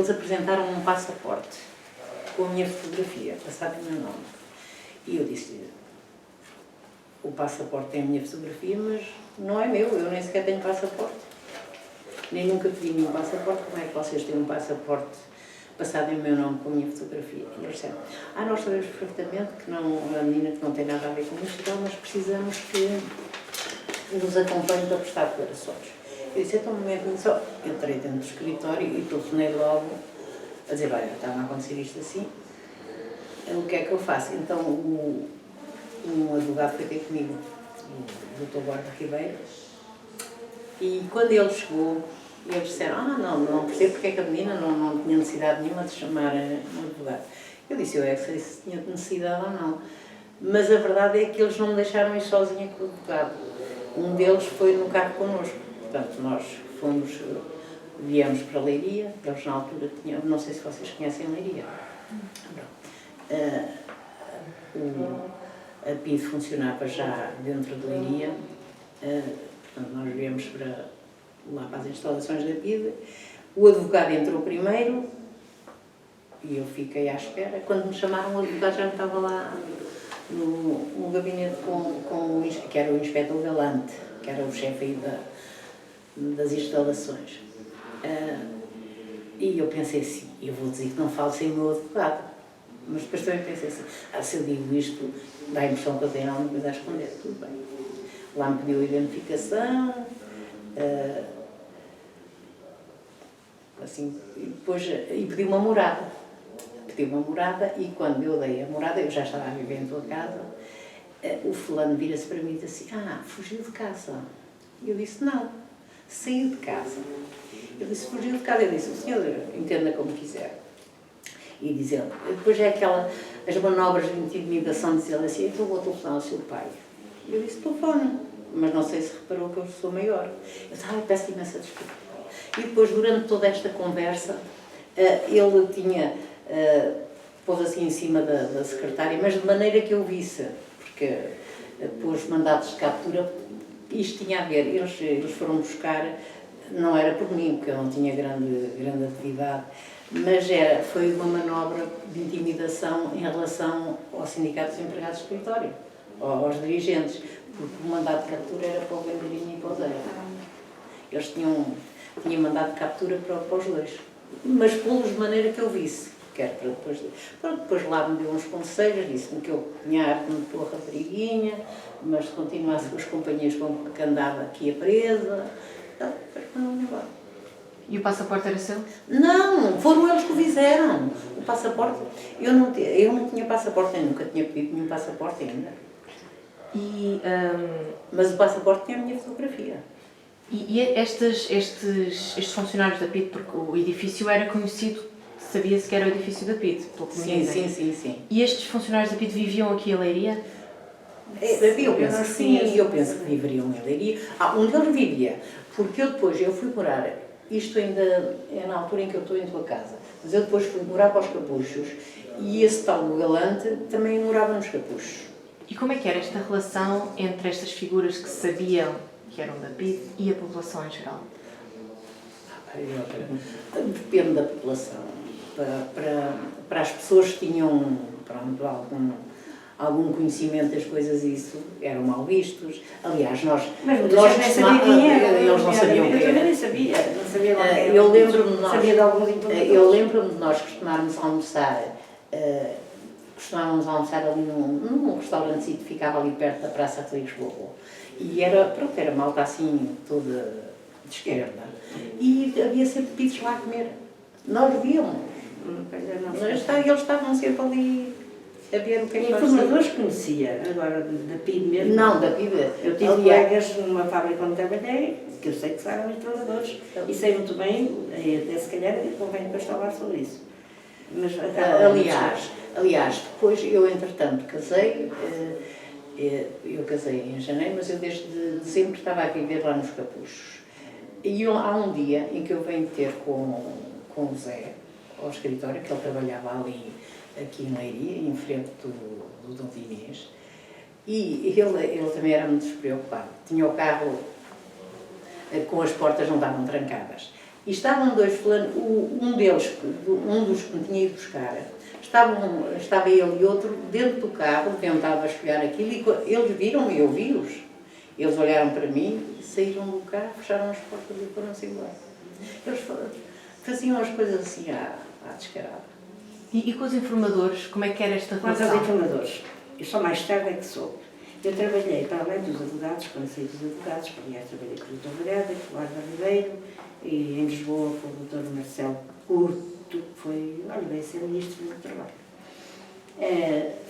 apresentaram um passaporte com a minha fotografia, passado o meu nome. E eu disse, o passaporte tem a minha fotografia, mas não é meu, eu nem sequer tenho passaporte. Nem nunca pedi nenhum passaporte, como é que vocês têm um passaporte passado em meu nome com a minha fotografia? E eles disseram, nós sabemos perfeitamente que não, a menina que não tem nada a ver com isto, mas precisamos que nos acompanhe para prestar declarações. Eu disse, então, um momento só, entrei dentro do escritório e telefonei logo a dizer, olha, está a acontecer isto assim, o que é que eu faço? Então, um advogado foi ter comigo, o Dr. Borja Ribeiro, e quando ele chegou, eles disseram, não percebo porque é que a menina não tinha necessidade nenhuma de chamar um advogado. Eu disse, eu é que sei se tinha necessidade ou não. Mas a verdade é que eles não me deixaram ir sozinha com o advogado. Um deles foi no carro connosco. Portanto, nós viemos para Leiria, eles na altura tinham, não sei se vocês conhecem Leiria. A PID funcionava já dentro de Leiria Portanto, nós viemos lá para as instalações da PIDE. O advogado entrou primeiro e eu fiquei à espera. Quando me chamaram, o advogado já me estava lá no gabinete que era o inspetor Galante, que era o chefe aí das instalações. E eu pensei assim, eu vou dizer que não falo sem o meu advogado. Mas depois também pensei assim, se eu digo isto, dá a impressão que eu tenho alguma coisa a esconder. Tudo bem. Lá me pediu identificação, assim, e pediu uma morada. Pediu uma morada e quando eu dei a morada, eu já estava a viver em tua casa, o fulano vira-se para mim e disse assim, fugiu de casa. Eu disse, não, saiu de casa. Eu disse, fugiu de casa. Eu disse, o senhor entenda como quiser. E dizendo, depois é as manobras de intimidação, dizer assim, então vou telefonar ao seu pai. Eu disse, telefone, mas não sei se reparou que eu sou maior. Eu disse, peço imensa desculpa. E depois, durante toda esta conversa, ele tinha, pôs assim em cima da secretária, mas de maneira que eu visse, porque pôs mandados de captura, isto tinha a ver, eles foram buscar, não era por mim, porque eu não tinha grande atividade, mas foi uma manobra de intimidação em relação ao Sindicato dos Empregados de Escritório, aos dirigentes, porque o mandado de captura era para o Bandeirinha e para o Zé. Eles tinham mandado de captura para os dois, mas pô-los de maneira que eu visse, que era para depois... Pronto, depois lá me deu uns conselhos, disse-me que eu tinha arte de pôr rapariguinha, mas se continuasse com as companhias com que andava aqui a presa, então, depois mandou-me embora. E o passaporte era seu? Não, foram eles que o fizeram. O passaporte, eu não tinha passaporte, eu nunca tinha pedido nenhum passaporte ainda. Mas o passaporte tinha a minha fotografia. E estes funcionários da PIDE, porque o edifício era conhecido, sabia-se que era o edifício da PIDE, pelo que me dizem. Sim. E estes funcionários da PIDE viviam aqui em Leiria? Eu penso que sim, eu penso que viveriam em Leiria. Um deles vivia, porque eu fui morar, isto ainda é na altura em que eu estou em tua casa, mas eu depois fui morar para os Capuchos e esse tal do Galante também morava nos Capuchos. E como é que era esta relação entre estas figuras que sabiam que eram da PIDE e a população em geral? Depende da população. Para as pessoas que tinham algum conhecimento das coisas, isso eram mal vistos. Aliás, nós nem sabia quem era. Eles não sabiam quem era. Eu também não sabia qual era. Eu lembro-me de nós costumávamos almoçar ali num restaurante que ficava ali perto da Praça Rodrigues Bobo. E era malta assim, toda de esquerda. E havia sempre pizzas lá a comer. Nós víamos. Eles estavam sempre ali a ver o que é que nós fazíamos. Informadores conhecia, agora da PIDE mesmo. Não, da PIDE. Eu tive colegas numa fábrica onde trabalhei, que eu sei que eram instaladores, e sei muito bem, até se calhar convém depois falar sobre isso. Mas, aliás, depois eu entretanto casei, eu casei em janeiro, mas eu desde dezembro estava a viver lá nos Capuchos. E há um dia em que eu venho ter com o Zé, ao escritório, que ele trabalhava ali, aqui em Leiria, em frente do Dom Inês, e ele também era muito despreocupado. Tinha o carro com as portas não estavam trancadas. E estavam dois fulanos, um dos que me tinha ido buscar, estava ele e outro dentro do carro, tentava esfriar aquilo, e eles viram-me e eu vi-os. Eles olharam para mim, saíram do carro, fecharam as portas e foram-se embora. Eles faziam as coisas assim à descarada. E com os informadores, como é que era esta relação? Com os informadores, eu só mais tarde é que soube. Eu trabalhei, para além dos advogados, quando saí dos advogados, aliás, trabalhei com o Dr. Vareda, com o Álvaro Ribeiro, e em Lisboa com o Dr. Marcelo Curto, que veio ser ministro do Trabalho.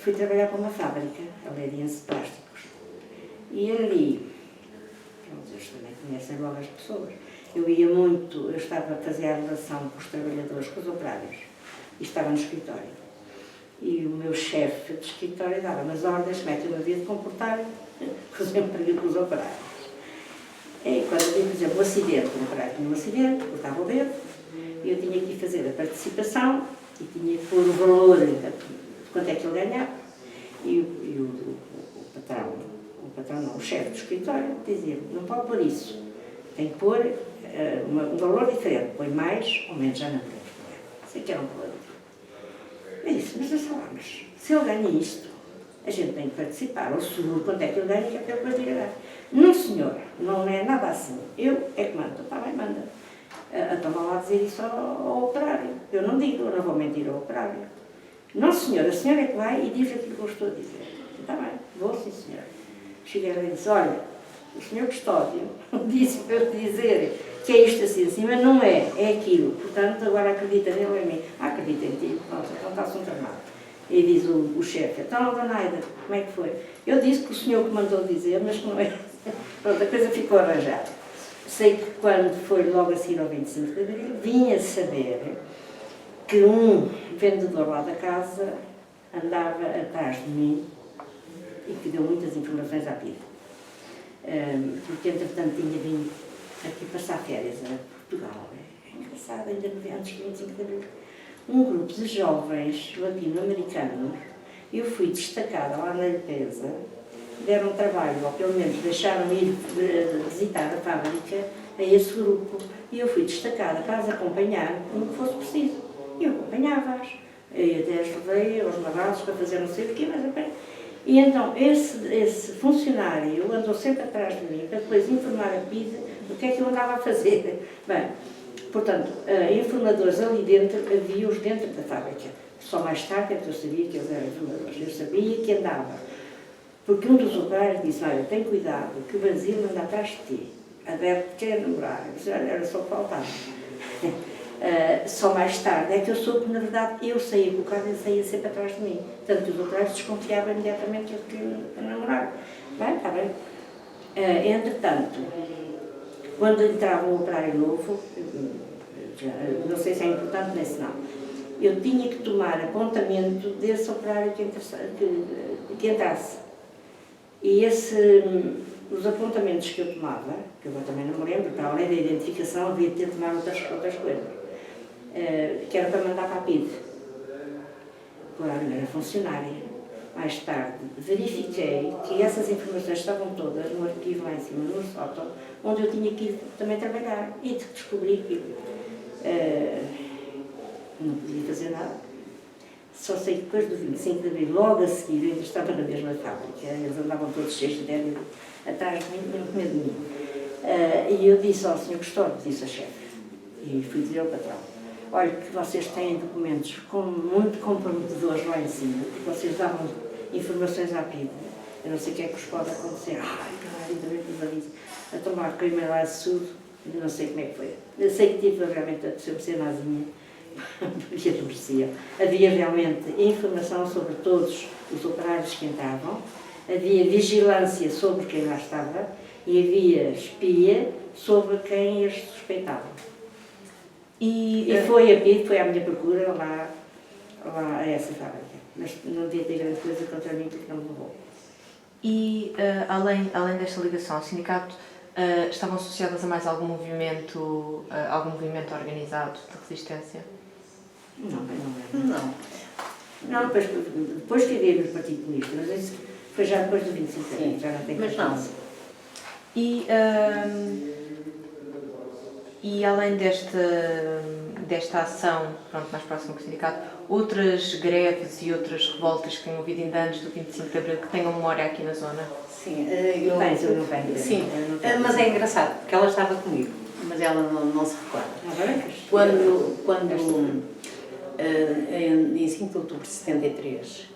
Fui trabalhar para uma fábrica, a Leirense Plásticos. E ali, eles também conhecem logo as pessoas, eu estava a fazer a relação com os trabalhadores, com os operários, e estava no escritório. E o meu chefe de escritório dava-me as ordens como é que eu havia de comportar com os operários. E quando havia, por exemplo, um acidente, o operário tinha um acidente, cortava o dedo, e eu tinha que fazer a participação e tinha que pôr o valor de quanto é que ele ganhava. E o patrão não, o chefe do escritório dizia, não pode pôr isso, tem que pôr um valor diferente, põe mais ou menos, já não podemos pôr. Sei que era um valor diferente. Eu disse, mas sei lá, mas se ele ganha isto, a gente tem que participar, ou seguro quanto é que ele ganha, que é para ele depois dizer, não senhora, não é nada assim, eu é que mando, está bem, manda. Então vão lá dizer isso ao operário, eu não digo, eu não vou mentir ao operário. Não senhora, a senhora é que vai e diz aquilo que eu estou a dizer. Está bem, vou sim senhora. Cheguei lá e disse, olha, o senhor Custódio disse para eu dizer que é isto assim, assim, mas não é, é aquilo. Portanto, agora acredita nele ou em mim. Acredita em ti, pronto, então está-se um tramado. E diz o chefe, então, dona Aida, como é que foi? Eu disse que o senhor que mandou dizer, mas que não é. Pronto, a coisa ficou arranjada. Sei que quando foi logo a seguir ao 25 de Abril, vinha saber que um vendedor lá da casa andava atrás de mim e que deu muitas informações à PIDE. Porque, entretanto, tinha vindo aqui passar férias a Portugal. É engraçado, ainda antes do 25 de Abril. Um grupo de jovens latino-americanos, eu fui destacada lá na limpeza, deram trabalho, ou pelo menos deixaram ir visitar a fábrica a esse grupo, e eu fui destacada para as acompanhar como fosse preciso. E eu acompanhava-as, e até as levei aos marrados para fazer não sei o quê, mas apenas. E então esse funcionário andou sempre atrás de mim para depois informar a PIDE do que é que eu andava a fazer. Bem, portanto, informadores ali dentro, havia-os dentro da fábrica. Só mais tarde é que eu sabia que eles eram informadores. Eu sabia que andava. Porque um dos operários disse, olha, tem cuidado, que o Basílio anda atrás de ti. A Beth quer namorar. Isso era só o que faltava. Só mais tarde é que eu soube que, na verdade, eu saía com o carro e ele saía sempre atrás de mim. Tanto que os operários desconfiavam imediatamente que eu queria namorar. Bem, está bem. Entretanto, quando entrava um operário novo, não sei se é importante nem se não, eu tinha que tomar apontamento desse operário que entrasse. E os apontamentos que eu tomava, que eu também não me lembro, para além da identificação, havia de ter tomado outras coisas, que era para mandar para a PIDE. Claro, eu era funcionária. Mais tarde, verifiquei que essas informações estavam todas no arquivo lá em cima, no sótão, onde eu tinha que ir também trabalhar. E descobri que não podia fazer nada. Só sei que depois do 25 de Abril, logo a seguir, eu ainda estava na mesma fábrica. Eles andavam todos cheios de débil atrás de mim, mesmo com medo de mim. E eu disse ao Sr. Custódio, disse a chefe, e fui dizer ao patrão, olha que vocês têm documentos muito comprometedores lá em cima, porque vocês davam informações à PIDE. Eu não sei o que é que vos pode acontecer. Ainda bem que nos avisa. A tomar primeiro lá surdo, não sei como é que foi. Eu sei que tive realmente a ser nazinha. Porque adormecia. Havia realmente informação sobre todos os operários que entravam, havia vigilância sobre quem lá estava e havia espia sobre quem eles suspeitavam. E foi a PIDE, foi à minha procura lá a essa fábrica. Mas não devia ter grande coisa contra mim porque não me levou. E além desta ligação ao sindicato, estavam associadas a mais algum movimento organizado de resistência? Não, depois que havia no Partido Comunista, mas isso foi já depois do 25 de Abril, já não tem mas não. E além desta ação, pronto, mais próxima do sindicato, outras greves e outras revoltas que tenham havido ainda antes do 25 de Abril que tenham memória aqui na zona? Sim, eu não tenho. Sim, mas é engraçado, porque ela estava comigo, mas ela não se recorda. Quando em 5 de outubro de 73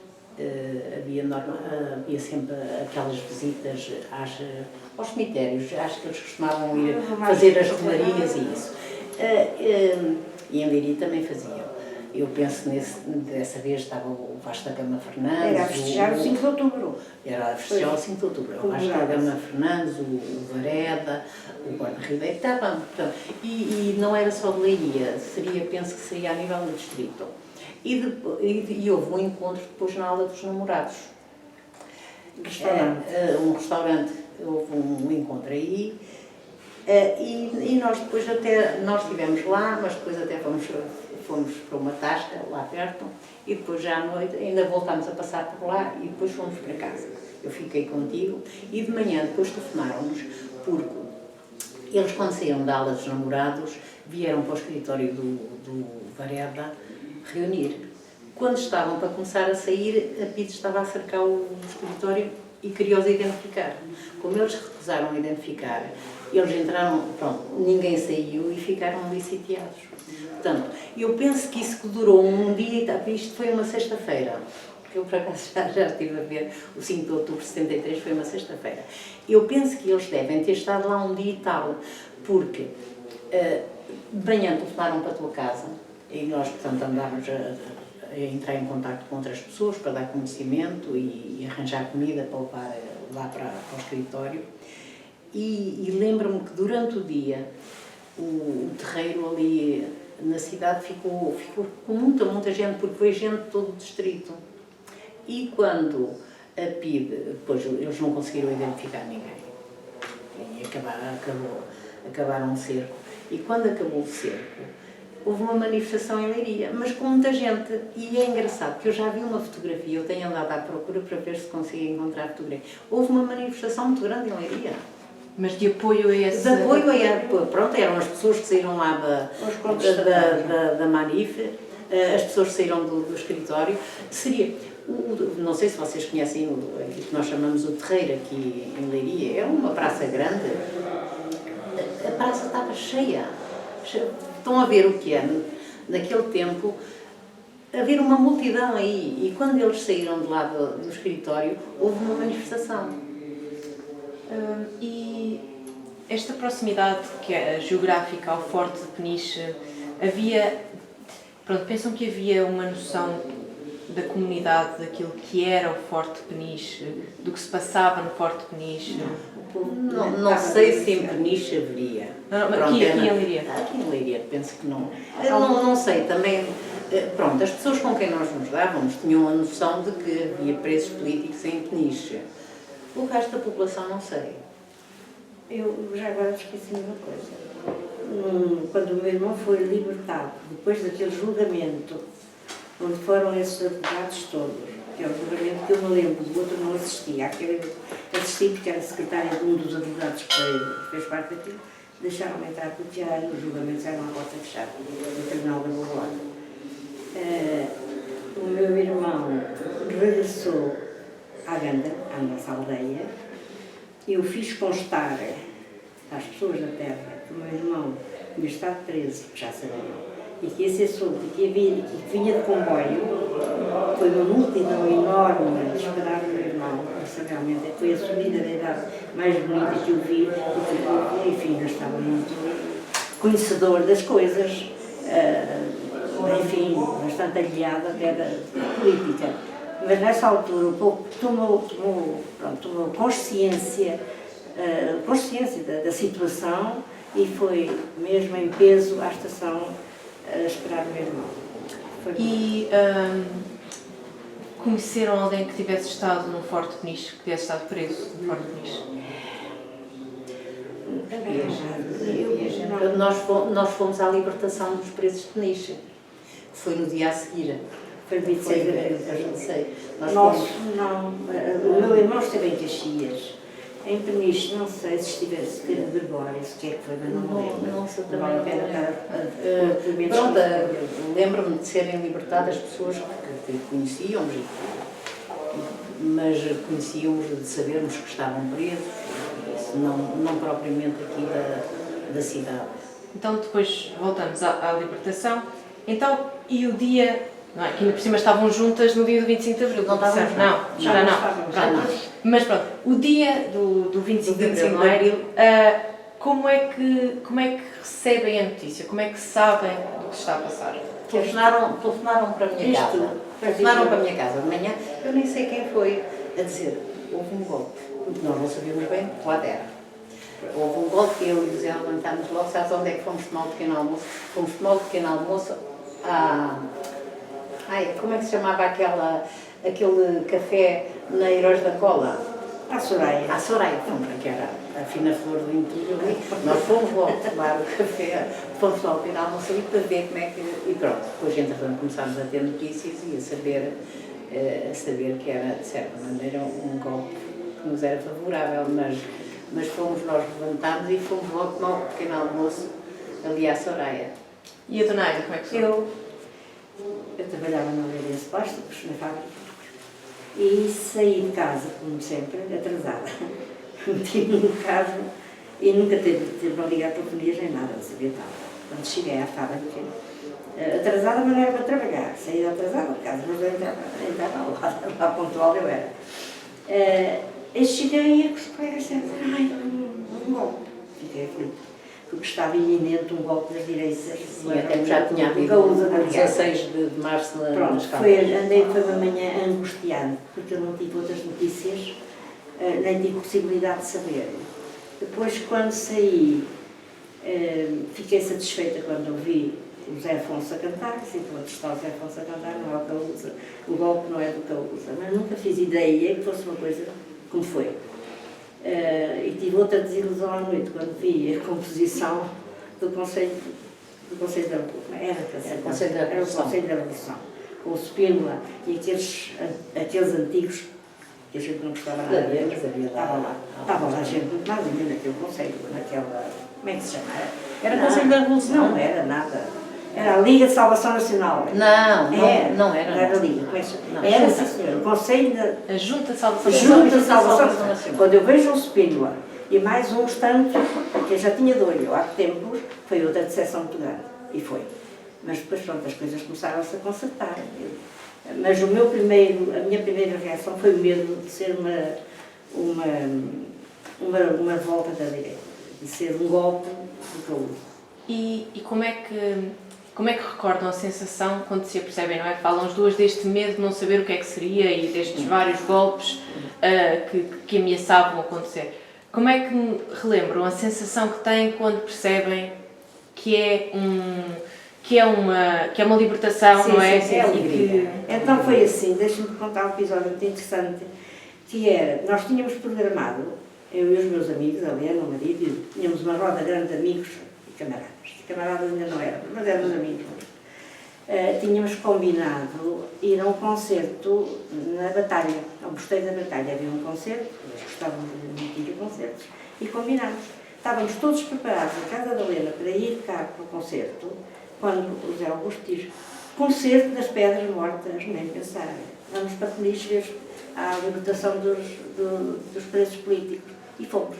havia sempre aquelas visitas aos cemitérios, acho que eles costumavam ir fazer as romarias e isso. E em Leiria também faziam. Eu penso dessa vez estava o Vasco da Gama Fernandes. Era a festejar o 5 de outubro. Era a festejar o 5 de outubro. O Vasco da Gama Fernandes, o Vareda, o Guarda Ribeiro, estavam. E não era só de Leiria, penso que seria a nível do distrito. E houve um encontro depois na aula dos namorados. Um restaurante, houve um encontro aí. E nós depois nós estivemos lá, mas depois até fomos para uma tasca lá perto e depois já à noite ainda voltámos a passar por lá e depois fomos para casa. Eu fiquei contigo e de manhã depois telefonaram-nos porque eles, quando saíram da ala dos namorados, vieram para o escritório do Varela reunir. Quando estavam para começar a sair, a PIDE estava a cercar o escritório e queria-os identificar. Como eles recusaram identificar, eles entraram, pronto, ninguém saiu e ficaram ali sitiados. Portanto, eu penso que isso durou um dia, isto foi uma sexta-feira, porque eu por acaso já estive a ver, o 5 de outubro de 73 foi uma sexta-feira. Eu penso que eles devem ter estado lá um dia e tal, porque de manhã telefonaram para a tua casa e nós, portanto, andávamos a entrar em contato com outras pessoas para dar conhecimento e arranjar comida para levar lá para o escritório. E lembro-me que durante o dia o terreiro ali na cidade ficou com muita gente, porque foi gente de todo o distrito. E quando a PIDE, depois eles não conseguiram identificar ninguém, e acabaram o cerco. E quando acabou o cerco, houve uma manifestação em Leiria, mas com muita gente. E é engraçado, que eu já vi uma fotografia, eu tenho andado à procura para ver se consigo encontrar a fotografia. Houve uma manifestação muito grande em Leiria. Mas de apoio a esse... De apoio a... Pronto, eram as pessoas que saíram lá da Manif, as pessoas que saíram do escritório. Seria... Não sei se vocês conhecem o que nós chamamos o terreiro aqui em Leiria. É uma praça grande. A praça estava cheia. Estão a ver o que é, naquele tempo, haver uma multidão aí. E quando eles saíram de lá do escritório, houve uma manifestação. E esta proximidade que é geográfica ao Forte de Peniche, pensam que havia uma noção da comunidade, daquilo que era o Forte de Peniche, do que se passava no Forte de Peniche? Não sei se em Peniche haveria. Aqui em Leiria? Aqui em Leiria, penso que não. Não sei, também... Pronto, as pessoas com quem nós nos dávamos tinham a noção de que havia presos políticos em Peniche. O resto da população não sei. Eu já agora esqueci de uma coisa. Quando o meu irmão foi libertado, depois daquele julgamento, onde foram esses advogados todos, que é o julgamento que eu me lembro, do outro não assistia, aquele assisti porque era secretária de um dos advogados que fez parte daquilo, deixaram-me entrar porque já os julgamentos eram à porta fechada, no Tribunal da Boa Ordem. O meu irmão regressou à Ganda, à nossa aldeia. Eu fiz constar às pessoas da terra que o meu irmão tinha estado preso, que já sabiam, e que ia ser solto, e que vinha de comboio. Foi uma multidão enorme de esperar o meu irmão. Isso realmente foi a subida da idade mais bonita que eu vi, porque, enfim, eu estava muito conhecedor das coisas, enfim, bastante aliado até da política. Mas nessa altura o povo tomou consciência da situação e foi mesmo em peso à estação a esperar o meu irmão. Conheceram alguém que tivesse estado no Forte de Peniche, que tivesse estado preso no Forte de Peniche? Nós fomos à libertação dos presos de Peniche, que foi no dia a seguir. Foi 26 de abril. Não sei. Não. O meu irmão esteve em Caxias. Em Peniche, não sei se teve memória, se que é que foi, mas não me lembro. Não sei também. Vale a pena Pronto, lembro-me de serem libertadas pessoas que conhecíamos, mas conhecíamos de sabermos que estavam presos, não propriamente aqui da cidade. Então depois voltamos à libertação. Então, e o dia... Não é? Que ainda por cima estavam juntas no dia do 25 de Abril. Não estávamos, já não. Mas pronto, o dia do 25 de Abril, não é? Como é que recebem a notícia? Como é que sabem do que está a passar? Telefonaram para a minha casa. Telefonaram para a minha casa de manhã. Eu nem sei quem foi a dizer, houve um golpe. Porque nós não sabíamos bem qual era. Houve um golpe e eu e o Zé levantámos logo. Sabes onde é que fomos tomar o pequeno almoço? Fomos tomar o pequeno almoço como é que se chamava aquele café na Heróis da Cola? À Soraya. À Soraya, que era a fina flor do interior. Nós fomos logo tomar o café, fomos lá ao pequeno almoço ali para ver como é que... E pronto, depois entretanto começámos a ter notícias e a saber que era, de certa maneira, um golpe que nos era favorável, mas fomos, nós levantámos e fomos logo tomar o pequeno almoço ali à Soraya. E a Dona Aida, como é que foi? Eu trabalhava na Leiria de Plásticos, na fábrica, e saí de casa, como sempre, atrasada. Meti-me no carro e nunca teve para ligar telefonias nem nada, não sabia nada. Quando cheguei à fábrica, atrasada, mas não era para trabalhar. Saí atrasada de casa, mas eu entrava lá pontual eu era. Eu cheguei e os colegas disseram, ai, um golpe. Fiquei aflita. Porque estava iminente um golpe das direitas. Sim, até já tinha havido o 16 de março nas Caldas. Andei foi uma manhã angustiante, porque eu não tive outras notícias, nem tive possibilidade de saber. Depois, quando saí, fiquei satisfeita quando ouvi o Zé Afonso a cantar, assim, quando está o Zé Afonso a cantar, não é o Caúza, o golpe não é do Caúza, mas nunca fiz ideia que fosse uma coisa como foi. E tive outra desilusão à noite, quando vi a composição do Conselho da República. Era o Conselho da Revolução. Com o Spínola e aqueles antigos, que a gente não gostava nada deles. Estava lá gente muito mais ou menos naquele Conselho, naquela... Como é que se chama? Era o Conselho da Revolução? Não era nada. Era a Liga de Salvação Nacional. Não era. Não era a Liga. Era, sim, senhor. O Conselho da... A Junta de Salvação Nacional. Quando eu vejo o Spínola e mais uns tantos, que eu já tinha de olho há tempos, foi outra decepção muito grande. E foi. Mas depois, pronto, as coisas começaram-se a consertar. Mas a minha primeira reação foi o medo de ser uma volta da direita. De ser um golpe do Caúza. E como é que recordam a sensação quando se apercebem, não é? Falam as duas deste medo de não saber o que é que seria e destes vários golpes que ameaçavam acontecer. Como é que relembram a sensação que têm quando percebem que é uma libertação, sim, não é? Sim, é alegria. Então foi assim, deixa-me contar um episódio muito interessante, que era, nós tínhamos programado, eu e os meus amigos, a Helena, o marido, tínhamos uma roda grande de amigos e camaradas. Camaradas ainda não eram, mas éramos amigos. Tínhamos combinado ir a um concerto na Batalha, ao Mosteiro da Batalha. Havia um concerto, eles gostavam de emitir concertos, e combinámos. Estávamos todos preparados na casa da Helena para ir cá para o concerto, quando o José Augusto diz: Concerto das Pedras Mortas, nem pensar. Vamos para Peniche ver a libertação dos presos políticos. E fomos.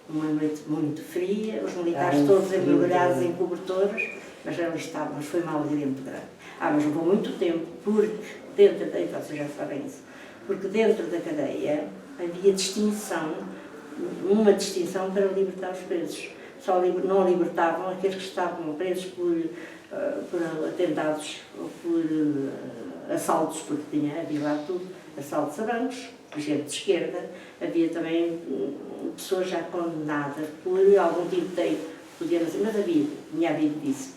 Uma noite muito fria, os militares todos embrulhados em cobertores, mas ali estávamos, foi uma alegria muito grande. Mas levou muito tempo, porque dentro da, então vocês já sabem isso, porque dentro da cadeia havia uma distinção para libertar os presos. Só não libertavam aqueles que estavam presos por atentados ou por assaltos, porque havia lá tudo, assaltos a bancos, gente de esquerda, havia também pessoas já condenadas por algum tiroteio, podíamos dizer, mas tinha havido disso.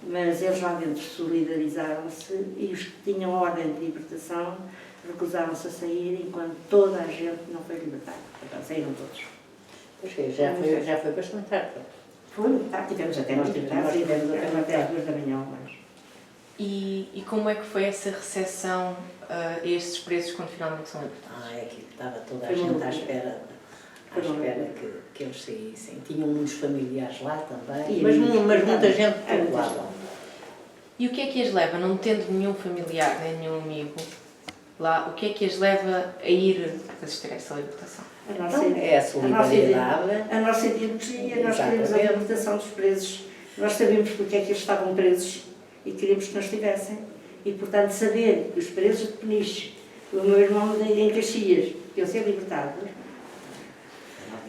Mas eles lá dentro solidarizaram-se e os que tinham ordem de libertação recusaram-se a sair enquanto toda a gente não foi libertada. Portanto, saíram todos. Pois já foi bastante tarde. Foi muito tarde, tivemos até nós até às 2 da manhã. E como é que foi essa recepção a estes presos quando finalmente são libertados? É que estava toda a gente à espera que eles saíssem. Tinham muitos familiares lá também, mas muita gente por lá. E o que é que as leva, não tendo nenhum familiar, nem nenhum amigo lá, o que é que as leva a ir assistir a essa libertação? É a solidariedade. A nossa ideologia, nós queremos a libertação dos presos. Nós sabemos porque é que eles estavam presos e queríamos que não estivessem. E, portanto, saber que os presos de Peniche, o meu irmão em Caxias, iam ser libertados.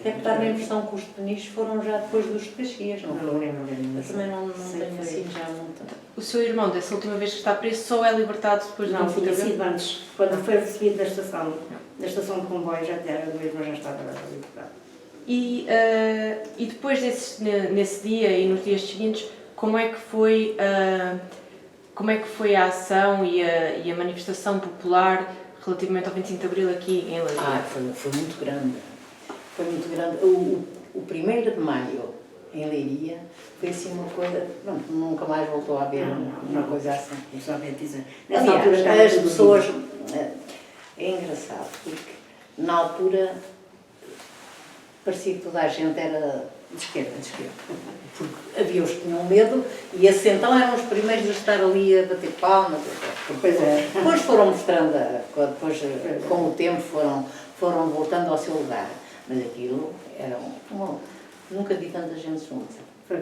Deve estar a impressão que os de Peniche foram já depois dos de Caxias, não lembro. Eu também não tenho assim já muito. O seu irmão, dessa última vez que está preso, só é libertado depois de não tinha sido antes. Quando foi recebido da estação de comboio, já era, o meu irmão já estava libertado. E depois nesse dia e nos dias seguintes, como é que foi a ação e a manifestação popular relativamente ao 25 de Abril aqui em Leiria? Foi muito grande. Foi muito grande. O 1º de Maio, em Leiria, foi assim uma coisa... Pronto, nunca mais voltou a haver uma coisa assim. Nessa altura Aliás, as pessoas... É engraçado, porque na altura parecia que toda a gente era de esquerda. Porque havia os que tinham medo e esses então eram os primeiros a estar ali a bater palmas. Pois é. Depois foram mostrando, depois com o tempo foram voltando ao seu lugar. Mas aquilo era nunca vi tanta gente junta. Foi.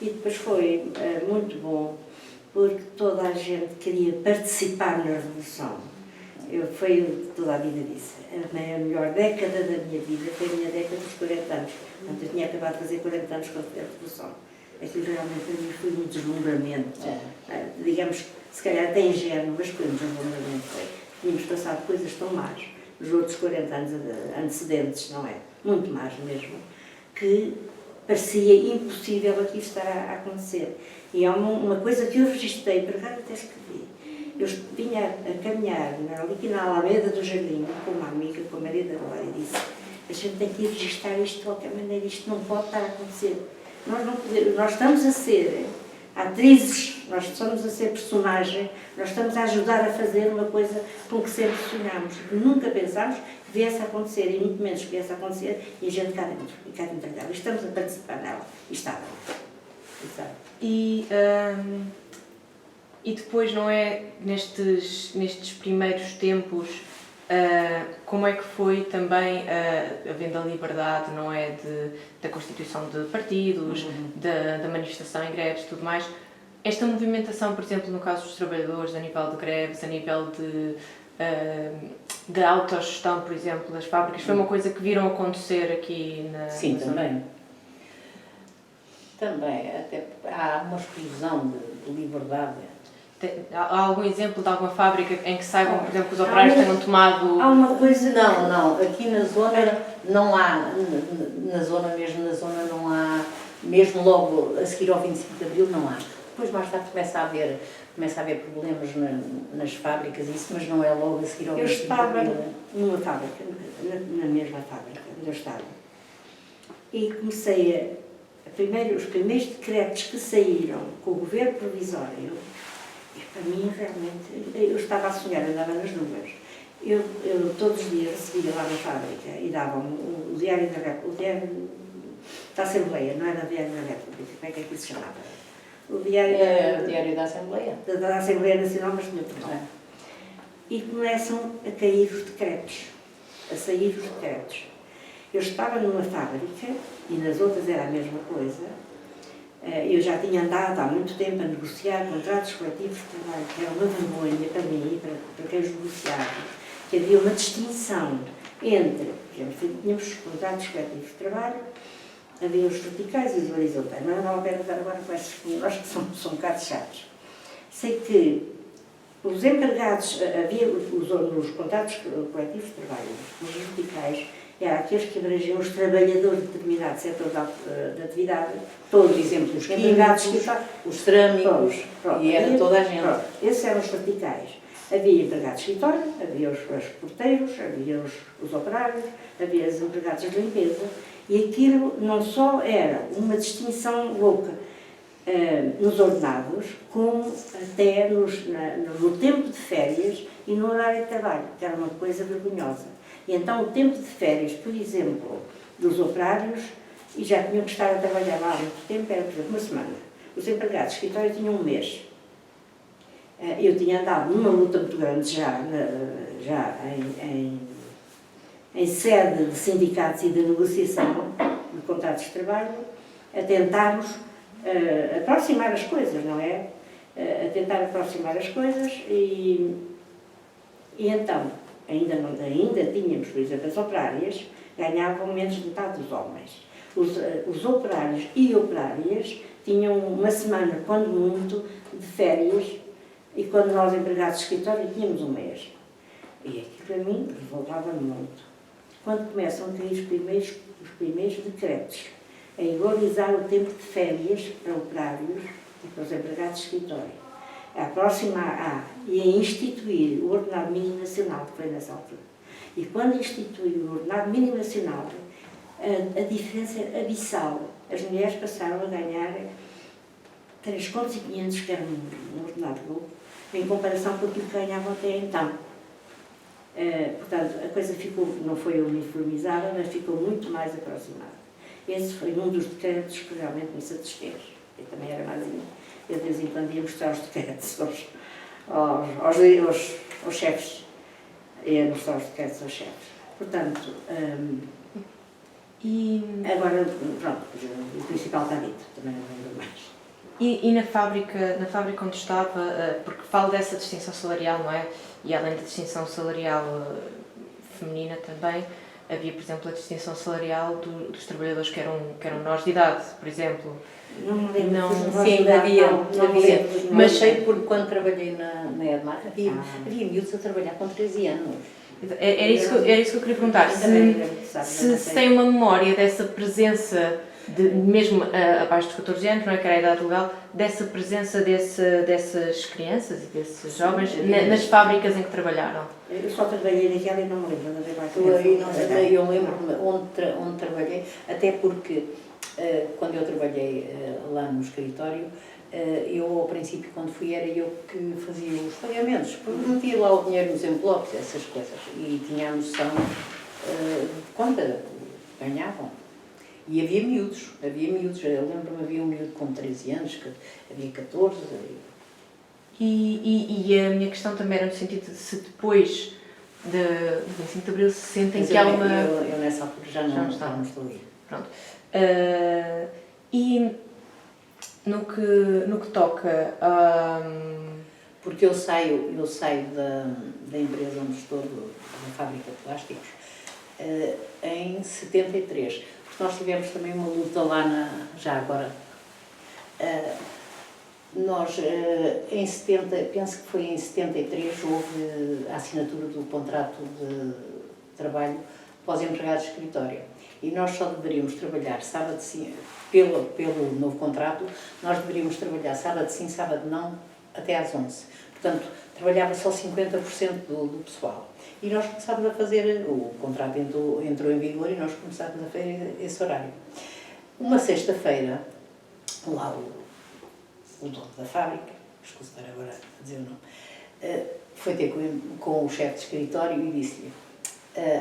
E depois foi muito bom, porque toda a gente queria participar na Revolução. Foi o que toda a vida disse. A melhor década da minha vida foi a minha década dos 40 anos. Portanto, eu tinha acabado de fazer 40 anos quando foi a Revolução. Aquilo realmente para mim foi um deslumbramento. Digamos, se calhar até ingênuo, mas foi um deslumbramento. Tínhamos passado coisas tão más nos outros 40 anos antecedentes, não é? Muito más mesmo, que parecia impossível aqui estar a acontecer. E é uma coisa que eu registrei, por acaso até escrevi. Eu vinha a caminhar aqui na Alameda do Jardim com uma amiga, com a Maria da Glória, e disse: a gente tem que ir registrar isto de qualquer maneira, isto não pode estar a acontecer. Nós estamos a ser atrizes, nós estamos a ser personagem, nós estamos a ajudar a fazer uma coisa com que sempre sonhámos. Nunca pensámos que viesse a acontecer, e muito menos que viesse a acontecer, e a gente cá dentro dela. Estamos a participar nela. E está. E depois, não é, nestes primeiros tempos, como é que foi também, havendo a liberdade, não é, da constituição de partidos, da manifestação em greves e tudo mais, esta movimentação, por exemplo, no caso dos trabalhadores, a nível de greves, a nível de autogestão, por exemplo, das fábricas, foi uma coisa que viram acontecer aqui na Sim, zona? também. Também, até há uma explosão de liberdade. Há algum exemplo de alguma fábrica em que saibam, por exemplo, que os operários tenham tomado... Há uma coisa... Não. Aqui na zona não há, na zona não há, mesmo logo a seguir ao 25 de Abril não há. Depois mais tarde começa a haver problemas nas fábricas, isso, mas não é logo a seguir ao 25 de Abril. Eu estava numa fábrica, na mesma fábrica onde eu estava, e comecei os primeiros decretos que saíram com o governo provisório. Para mim, realmente, eu estava a sonhar, andava nas nuvens. Eu todos os dias recebia lá na fábrica e davam o Diário da República, o Diário da Assembleia, não era o Diário da República, como é que aquilo se chamava? O Diário da Assembleia. Da Assembleia Nacional, mas tinha outro nome. E começam a cair os decretos, a sair os decretos. Eu estava numa fábrica, e nas outras era a mesma coisa. Eu já tinha andado há muito tempo a negociar contratos coletivos de trabalho, que era uma vergonha para mim e para quem os negociava, que havia uma distinção entre, por exemplo, tínhamos os contratos coletivos de trabalho, havia os verticais e os horizontais. Não vale a pena estar agora com esses pormenores que são um bocado chatos. Sei que os empregados, havia nos contratos coletivos de trabalho, os verticais, eram aqueles que abrangiam os trabalhadores de determinado setor de atividade, todos, por exemplo, os químicos, os cerâmicos, e era toda a gente. Pronto, esses eram os verticais. Havia empregados de escritório, havia os porteiros, havia os operários, havia os empregados de limpeza, e aquilo não só era uma distinção louca nos ordenados, como até no tempo de férias e no horário de trabalho, que era uma coisa vergonhosa. E então o tempo de férias, por exemplo, dos operários, e já tinham que estar a trabalhar lá há muito tempo, era, por exemplo, uma semana. Os empregados de escritório tinham um mês. Eu tinha andado numa luta muito grande já em sede de sindicatos e de negociação de contratos de trabalho, a tentarmos aproximar as coisas, não é? A tentar aproximar as coisas e então, ainda tínhamos, por exemplo, as operárias ganhavam menos de metade dos homens. Os operários e operárias tinham uma semana, quando muito, de férias, e quando nós, empregados de escritório, tínhamos um mês. E aquilo para mim revoltava-me muito. Quando começam a cair os primeiros decretos a igualizar o tempo de férias para operários e para os empregados de escritório. a aproximar e a instituir o ordenado mínimo nacional, que foi nessa altura. E quando instituiu o ordenado mínimo nacional, a diferença é abissal. As mulheres passaram a ganhar 3.500, que era um ordenado louco, em comparação com aquilo que ganhavam até então. Portanto, a coisa ficou, não foi uniformizada, mas ficou muito mais aproximada. Esse foi um dos decretos que realmente me satisfez. Eu também era mais. Eu de vez em quando ia mostrar os decretos aos chefes. Ia mostrar os decretos aos chefes. Portanto, agora, pronto, o principal está dito, também não lembro mais. E na fábrica onde estava, porque falo dessa distinção salarial, não é? E além da distinção salarial feminina também, havia, por exemplo, a distinção salarial dos trabalhadores que eram menores de idade, por exemplo. Não me lembro. Sim, havia. Mas sei sei porque quando trabalhei na Edmar, havia miúdos a trabalhar com 13 anos. Era isso que eu queria perguntar. Se tem uma memória dessa presença, mesmo abaixo dos 14 anos, não é que era a idade legal, dessa presença dessas crianças e desses jovens nas fábricas em que trabalharam? Eu só trabalhei naquela e não me lembro. Eu lembro-me onde trabalhei, até porque quando eu trabalhei lá no escritório, eu ao princípio quando fui era eu que fazia os pagamentos, porque metia lá o dinheiro nos envelopes, essas coisas, e tinha a noção de quanto ganhavam. E havia miúdos, eu lembro-me, havia um miúdo com 13 anos, havia 14. E a minha questão também era no sentido de se depois do 25 de Abril se sentem que há uma... Eu nessa altura já não estou aí. Pronto. E no que toca porque eu saio da empresa onde estou, da fábrica de plásticos, em 73. Porque nós tivemos também uma luta lá já agora. Nós, em 70, penso que foi em 73, houve a assinatura do contrato de trabalho para os empregados de escritório. E nós só deveríamos trabalhar sábado sim, pelo novo contrato, nós deveríamos trabalhar sábado sim, sábado não, até às 11. Portanto, trabalhava só 50% do pessoal. E nós começámos a fazer, o contrato entrou em vigor e nós começámos a fazer esse horário. Uma sexta-feira, lá o dono da fábrica, escuso estar agora a dizer o nome, foi ter com o chefe de escritório e disse-lhe: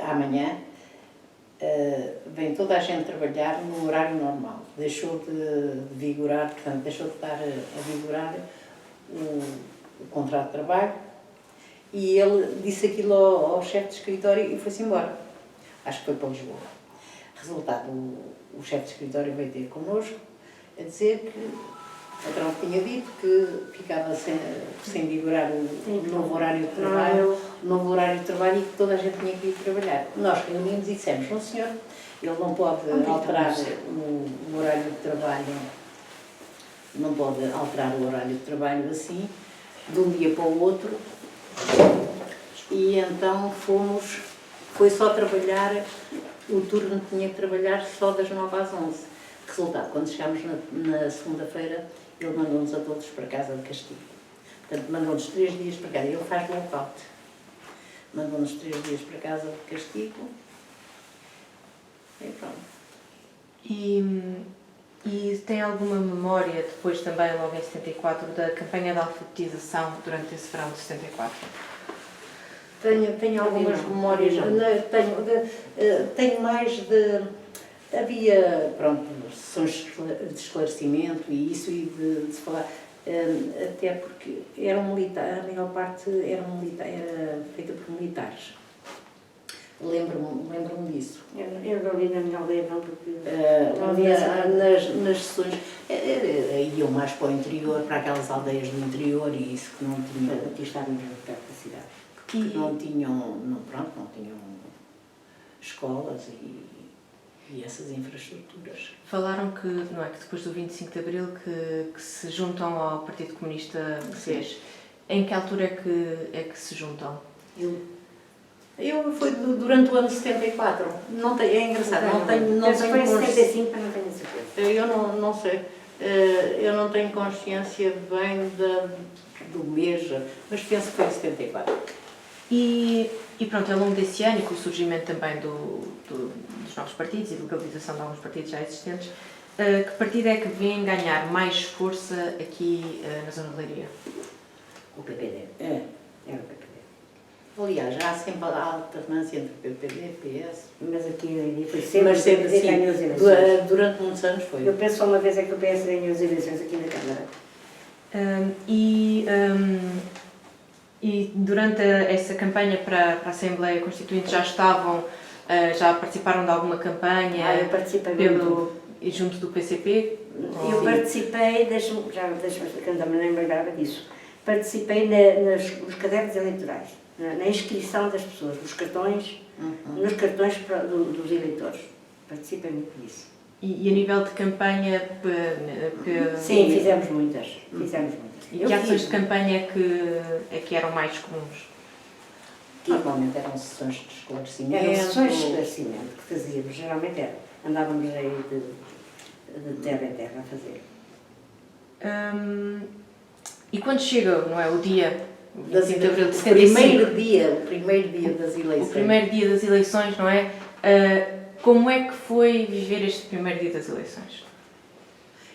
amanhã vem toda a gente trabalhar no horário normal. Deixou de vigorar, portanto, deixou de estar a vigorar o contrato de trabalho, e ele disse aquilo ao chefe de escritório e foi-se embora. Acho que foi para Lisboa. Resultado, o chefe de escritório veio ter connosco a dizer que o patrão tinha dito que ficava sem vigorar o novo horário de trabalho, e que toda a gente tinha que ir trabalhar. Nós reunimos e dissemos: não senhor, ele não pode alterar o horário de trabalho, não pode alterar o horário de trabalho assim, de um dia para o outro. E então foi só trabalhar, o turno tinha que trabalhar só das 9 às 11. Resultado, quando chegámos na segunda-feira, ele mandou-nos a todos para casa de castigo. Portanto, mandou-nos 3 dias para casa. Ele faz lockout. Mandou-nos 3 dias para casa de castigo. E pronto. E tem alguma memória, depois também, logo em 74, da campanha de alfabetização durante esse verão de 74? Tenho algumas memórias. Tenho mais de... Havia, pronto, sessões de esclarecimento e isso, e de se falar, até porque eram militares, a maior parte era feita por militares. Lembro-me disso. Eu não li na minha aldeia, não, porque nas sessões iam mais para o interior, para aquelas aldeias do interior, e isso que não tinham... Aqui estava mesmo perto da cidade. Que não tinham escolas e essas infraestruturas. Falaram que, não é, que depois do 25 de Abril que se juntam ao Partido Comunista Português. Em que altura é que se juntam? Foi durante o ano 74. É engraçado, não tenho foi em 75, mas não tenho certeza. Eu não sei. Eu não tenho consciência bem do mês, mas penso que foi em 74. E pronto, ao longo desse ano, e com o surgimento também dos novos partidos e da legalização de alguns partidos já existentes, que partido é que vem ganhar mais força aqui na zona de Leiria? O PPD. É. Era o PPD. Aliás, já há sempre a alternância entre PPD e PS. Mas aqui em Leiria foi sempre Mas o sempre PPD assim, ganhou as eleições. durante muitos anos foi. Eu penso só uma vez é que o PS ganhou as eleições aqui na Câmara. E durante essa campanha para a Assembleia Constituinte já participaram de alguma campanha Eu participei muito. junto do PCP? Eu participei, deixa-me que eu também nem me lembrava disso, participei nos cadernos eleitorais, na inscrição das pessoas, nos cartões dos eleitores. Participei muito disso. E a nível de campanha? Sim, fizemos muitas. E que ações de campanha é que eram mais comuns? Normalmente eram sessões de esclarecimento. Eram sessões de esclarecimento que fazíamos, geralmente era. Andávamos aí de terra em terra a fazer. E quando chega, não é, o dia Das 25 de abril de o 75, primeiro dia das eleições. o primeiro dia das eleições, não é? Como é que foi viver este primeiro dia das eleições?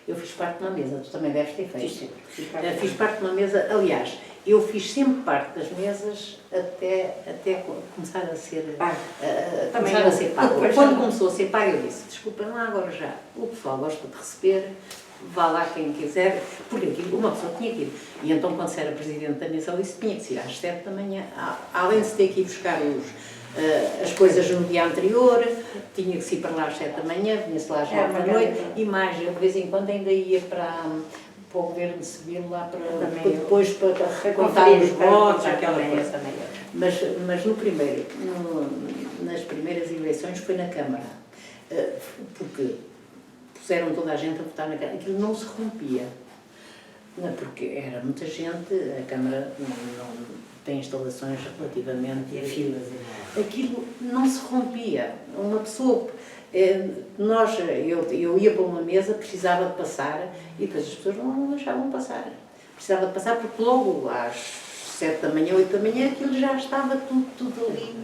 Eu fiz parte de uma mesa, tu também deves ter feito. Fiz sempre. Fiz parte de uma mesa, aliás, eu fiz sempre parte das mesas até começar a ser pago. Quando começou a ser pago, eu disse, desculpem lá, agora já, o pessoal gosta de receber, vá lá quem quiser, porque aquilo, uma pessoa tinha que ir. E então, quando se era presidente da mesa, eu disse, tinha que se ir às 7 da manhã, além de se ter que ir buscar as coisas no dia anterior, tinha que se ir para lá às 7 da manhã, vinha-se lá às 9 da noite, e mais, eu de vez em quando ainda ia para o governo civil lá depois para contar os votos, aquela coisa. Mas no primeiro, nas primeiras eleições foi na Câmara, porque puseram toda a gente a votar na Câmara, aquilo não se rompia, porque era muita gente, a Câmara não tem instalações relativamente... E filas. Aquilo não se rompia. Uma pessoa... Eu ia para uma mesa, precisava de passar, e depois as pessoas não deixavam passar. Precisava de passar porque logo às 7 da manhã, 8 da manhã, aquilo já estava tudo ali.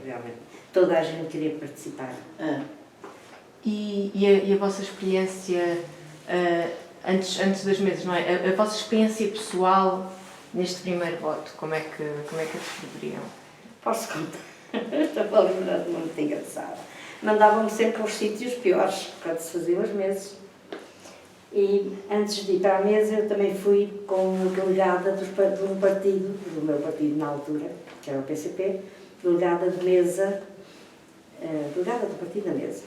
Realmente. Toda a gente queria participar. E a vossa experiência, antes das mesas, não é? A vossa experiência pessoal neste primeiro voto, como é que a descreveriam? Posso contar? Estava a lembrar de uma muito engraçada. Mandavam-me sempre para os sítios piores, quando se faziam as mesas. E antes de ir para a mesa, eu também fui como delegada do meu partido na altura, que era o PCP, delegada de mesa, delegada do partido na mesa.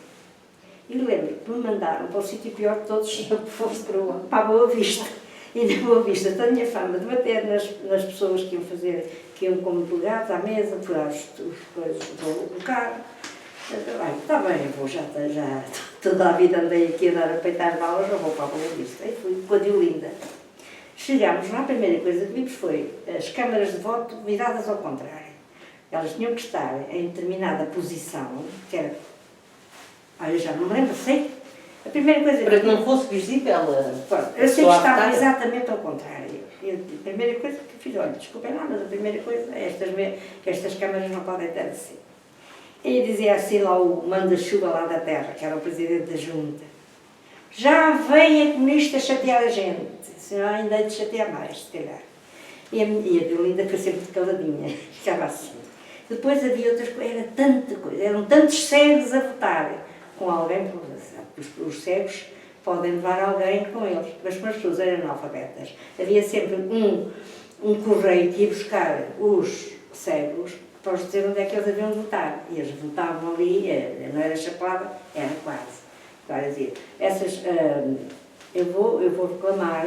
E lembro que me mandaram para o sítio pior de todos, fosse para a Boa Vista. E na Boa Vista tinha fama de bater nas pessoas que iam como delegados à mesa, furar as coisas do carro. Está bem, eu vou, já toda a vida andei aqui a dar a peitar balas, eu vou para a Boa Vista. E fui com a Diolinda. Chegámos lá, a primeira coisa que vimos foi as câmaras de voto viradas ao contrário. Elas tinham que estar em determinada posição, que era... eu já não me lembro, sei. A primeira coisa para que não fosse visível eu sei que estava exatamente ao contrário. A primeira coisa que fiz, olha, desculpem lá, mas a primeira coisa é estas câmaras não podem estar assim. E dizia assim lá o manda-chuva lá da terra, que era o presidente da junta. Já vem a comunista chatear a gente, senão ainda hei de chatear mais, se calhar. E a Diolinda foi sempre caladinha, ficava assim. Depois havia outras coisas, era tanta coisa, eram tantos cegos a votar com alguém, os cegos podem levar alguém com eles, mas como as pessoas eram analfabetas, havia sempre um correio que ia buscar os cegos para os dizer onde é que eles haviam de votar. E eles votavam ali, não era chapada, era quase. Agora dizia, eu vou reclamar,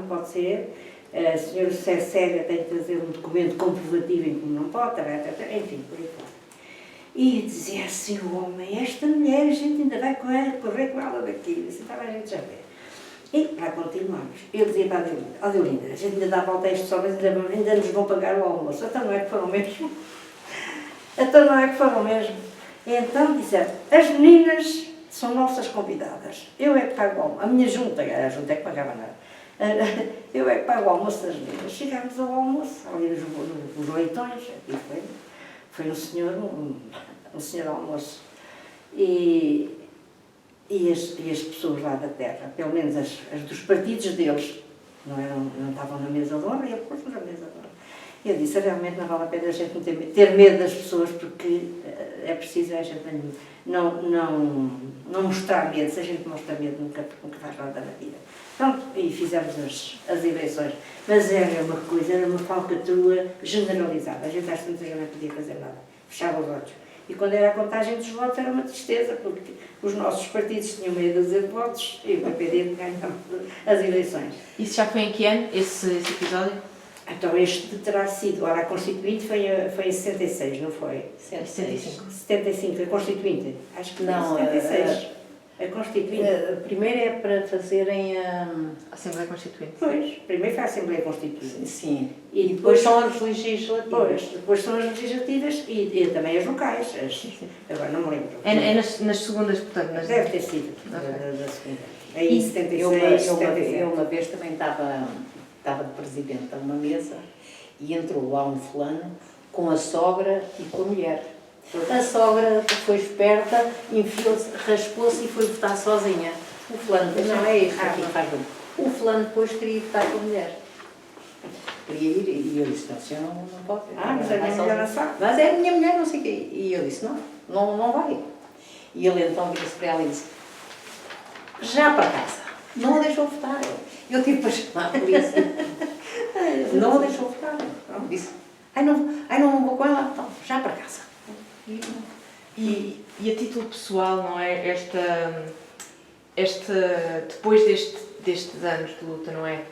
não pode ser, a senhora José Cega tem que trazer um documento comprovativo em como não pode, enfim, por aí fora. E dizia assim o homem, esta mulher, a gente ainda vai correr com ela daqui, assim estava a gente já ver. E lá continuamos. Eu dizia para a Diolinda, a gente ainda dá a volta a estes homens, ainda nos vão pagar o almoço. Então não é que foram mesmo? E então disseram, as meninas são nossas convidadas. Eu é que pago o almoço. A minha junta, era a junta é que pagava nada. Eu é que pago o almoço das meninas. Chegámos ao almoço, ali nos leitões, aqui foi um senhor almoço. E as pessoas lá da terra, pelo menos as dos partidos deles, não estavam na mesa de honra, e eu pus na mesa de honra. Eu disse, realmente não vale a pena a gente ter medo das pessoas, porque é preciso a gente não mostrar medo. Se a gente mostra medo, nunca faz nada na vida. Pronto, e fizemos as eleições. Mas era uma falcatrua generalizada. A gente às tantas já não podia fazer nada. Fechava os olhos. E quando era a contagem dos votos era uma tristeza, porque os nossos partidos tinham meia dúzia de votos e o PPD ganhava as eleições. Isso já foi em que ano, esse episódio? Então este terá sido, ora a Constituinte foi em 66, não foi? 75. 75, a Constituinte. Acho que Não, foi 76. A Constituinte. Primeiro é para fazerem a... Assembleia Constituinte. Pois, primeiro foi a Assembleia Constituinte. Sim. E Depois são as legislativas. Depois são as legislativas e também as locais. Agora não me lembro. É nas segundas, portanto, nas... Deve ter sido Ok. da segunda. Aí em 76, Eu uma vez também estava de presidente a uma mesa e entrou lá um fulano com a sogra e com a mulher. A sogra foi esperta, enfiou-se, raspou-se e foi votar sozinha. O fulano, não é isto aqui, faz bem. O fulano depois queria votar com a mulher. Queria ir e eu disse, não, senhor não pode. Mas a minha mulher não sabe. Mas é a minha mulher, não sei o quê. E eu disse, não vai. E ele então virou-se para ela e disse, já para casa, não a deixou votar. Eu tive para chamar a polícia. Não a deixou votar. Disse, não vou com ela, então, já para casa. E a título pessoal, não é? Depois destes anos de luta, não é?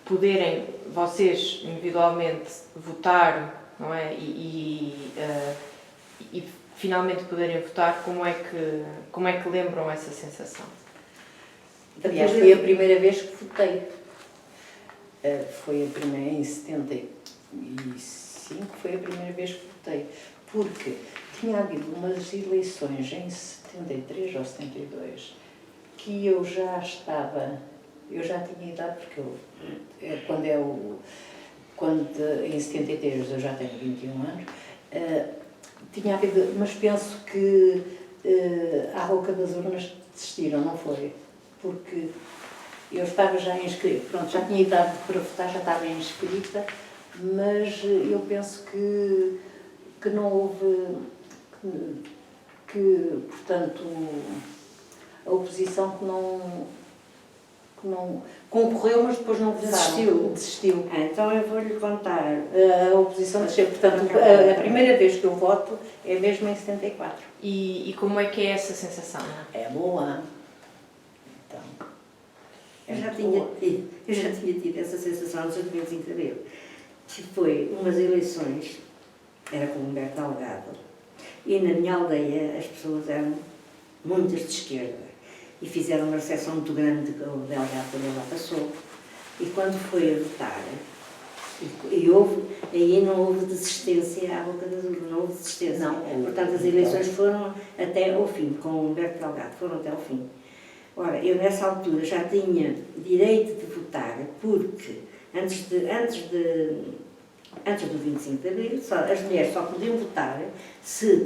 Poderem vocês individualmente votar, não é? E finalmente poderem votar, como é que lembram essa sensação? Aliás, foi a primeira vez que votei. Foi a primeira, em 75, foi a primeira vez que votei. Porque tinha havido umas eleições em 73 ou 72 que eu já tinha idade, porque em 73 eu já tenho 21 anos, tinha havido, mas penso que à boca das urnas desistiram, não foi? Porque eu estava já inscrita, pronto, já tinha idade para votar, já estava inscrita, mas eu penso que não houve, portanto, a oposição que não concorreu, mas depois não votaram. Desistiu. Então eu vou-lhe contar. A oposição desistiu. Portanto, a primeira vez que eu voto é mesmo em 74. E como é que é essa sensação? É boa. Então, Eu já tinha tido essa sensação antes do 25 de Abril. Que foi umas eleições, era com Humberto Delgado, e na minha aldeia as pessoas eram muitas de esquerda. E fizeram uma recepção muito grande o Delgado quando ele lá passou. E quando foi a votar, aí não houve desistência à boca das urnas, não houve desistência. Não, portanto, as eleições foram até ao fim, com o Humberto Delgado, foram até ao fim. Ora, eu nessa altura já tinha direito de votar, porque antes do 25 de Abril, as mulheres só podiam votar se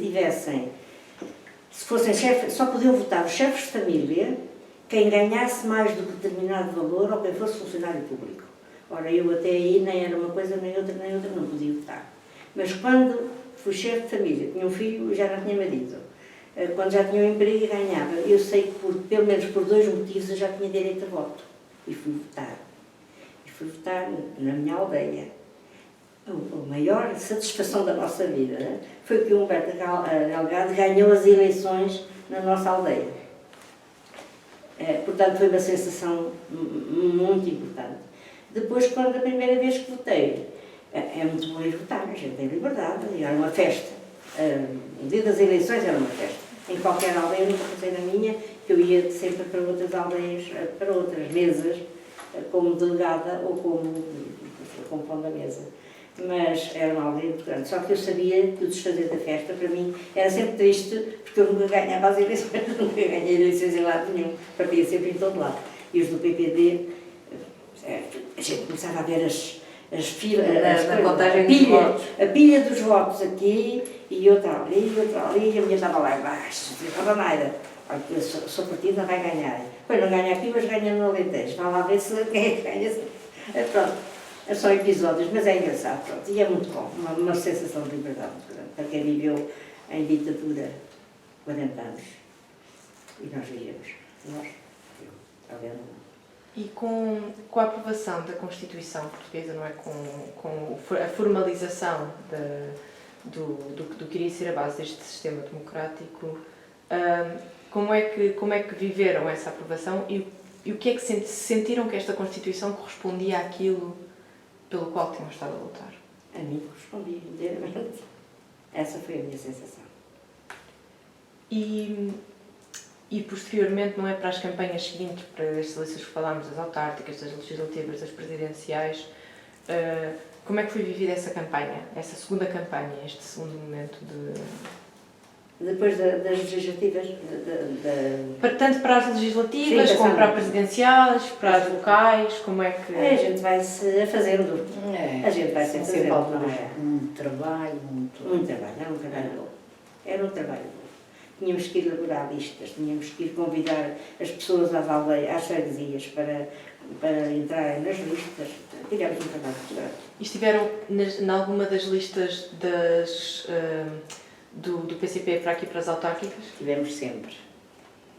fossem chefes, só podiam votar os chefes de família, quem ganhasse mais do que determinado valor ou quem fosse funcionário público. Ora, eu até aí nem era uma coisa, nem outra, não podia votar. Mas quando fui chefe de família, tinha um filho, já não tinha marido. Quando já tinha um emprego e ganhava, eu sei que pelo menos por 2 motivos eu já tinha direito a voto. E fui votar. E fui votar na minha aldeia. A maior satisfação da nossa vida foi que o Humberto Delgado ganhou as eleições na nossa aldeia. Portanto, foi uma sensação muito importante. Depois, quando a primeira vez que votei, é muito bom ir votar, a gente tem liberdade, e era uma festa. O dia das eleições era uma festa. Em qualquer aldeia, eu nunca passei na minha, que eu ia sempre para outras aldeias, para outras mesas, como delegada ou como pão da mesa. Mas era uma aldeia muito grande. Só que eu sabia que o desfazer da festa, para mim, era sempre triste, porque eu nunca ganhava as eleições, nunca ganhei eleições em lado nenhum, partia sempre em todo lado. E os do PPD A gente começava a ver as filas, Na contagem a dos pilha, votos. a pilha dos votos aqui e outra ali, e a minha estava lá embaixo. Estava nada. Olha, o seu partido não vai ganhar. Pois não ganha aqui, mas ganha no Alentejo. Vá lá ver se quem é que ganha. Pronto, são episódios, mas é engraçado. Pronto, e é muito bom. Uma sensação de liberdade muito grande. Para quem viveu em ditadura 40 anos. E nós vivemos. Nós, eu, talvez não. E com a aprovação da Constituição Portuguesa, não é? Com a formalização do que iria ser a base deste sistema democrático, como é que viveram essa aprovação e o que é que sentiram que esta Constituição correspondia àquilo pelo qual tinham estado a lutar? A mim correspondia inteiramente. Essa foi a minha sensação. E posteriormente, não é, para as campanhas seguintes, para as eleições que falámos, das autárquicas, das legislativas, das presidenciais, como é que foi vivida essa campanha, essa segunda campanha, este segundo momento de... Depois das legislativas, Tanto para as legislativas, sim, como para as presidenciais, para as locais, como é que... a gente vai-se fazendo. A gente vai se sempre fazendo, alturas não é? muito trabalho, muito... Muito trabalho, era um trabalho bom. Era um trabalho bom. Tínhamos que ir elaborar listas, tínhamos que ir convidar as pessoas às aldeias, às freguesias para entrarem nas listas. Tivemos um trabalho muito grande. E estiveram em alguma das listas do PCP para aqui, para as autárquicas? Tivemos sempre.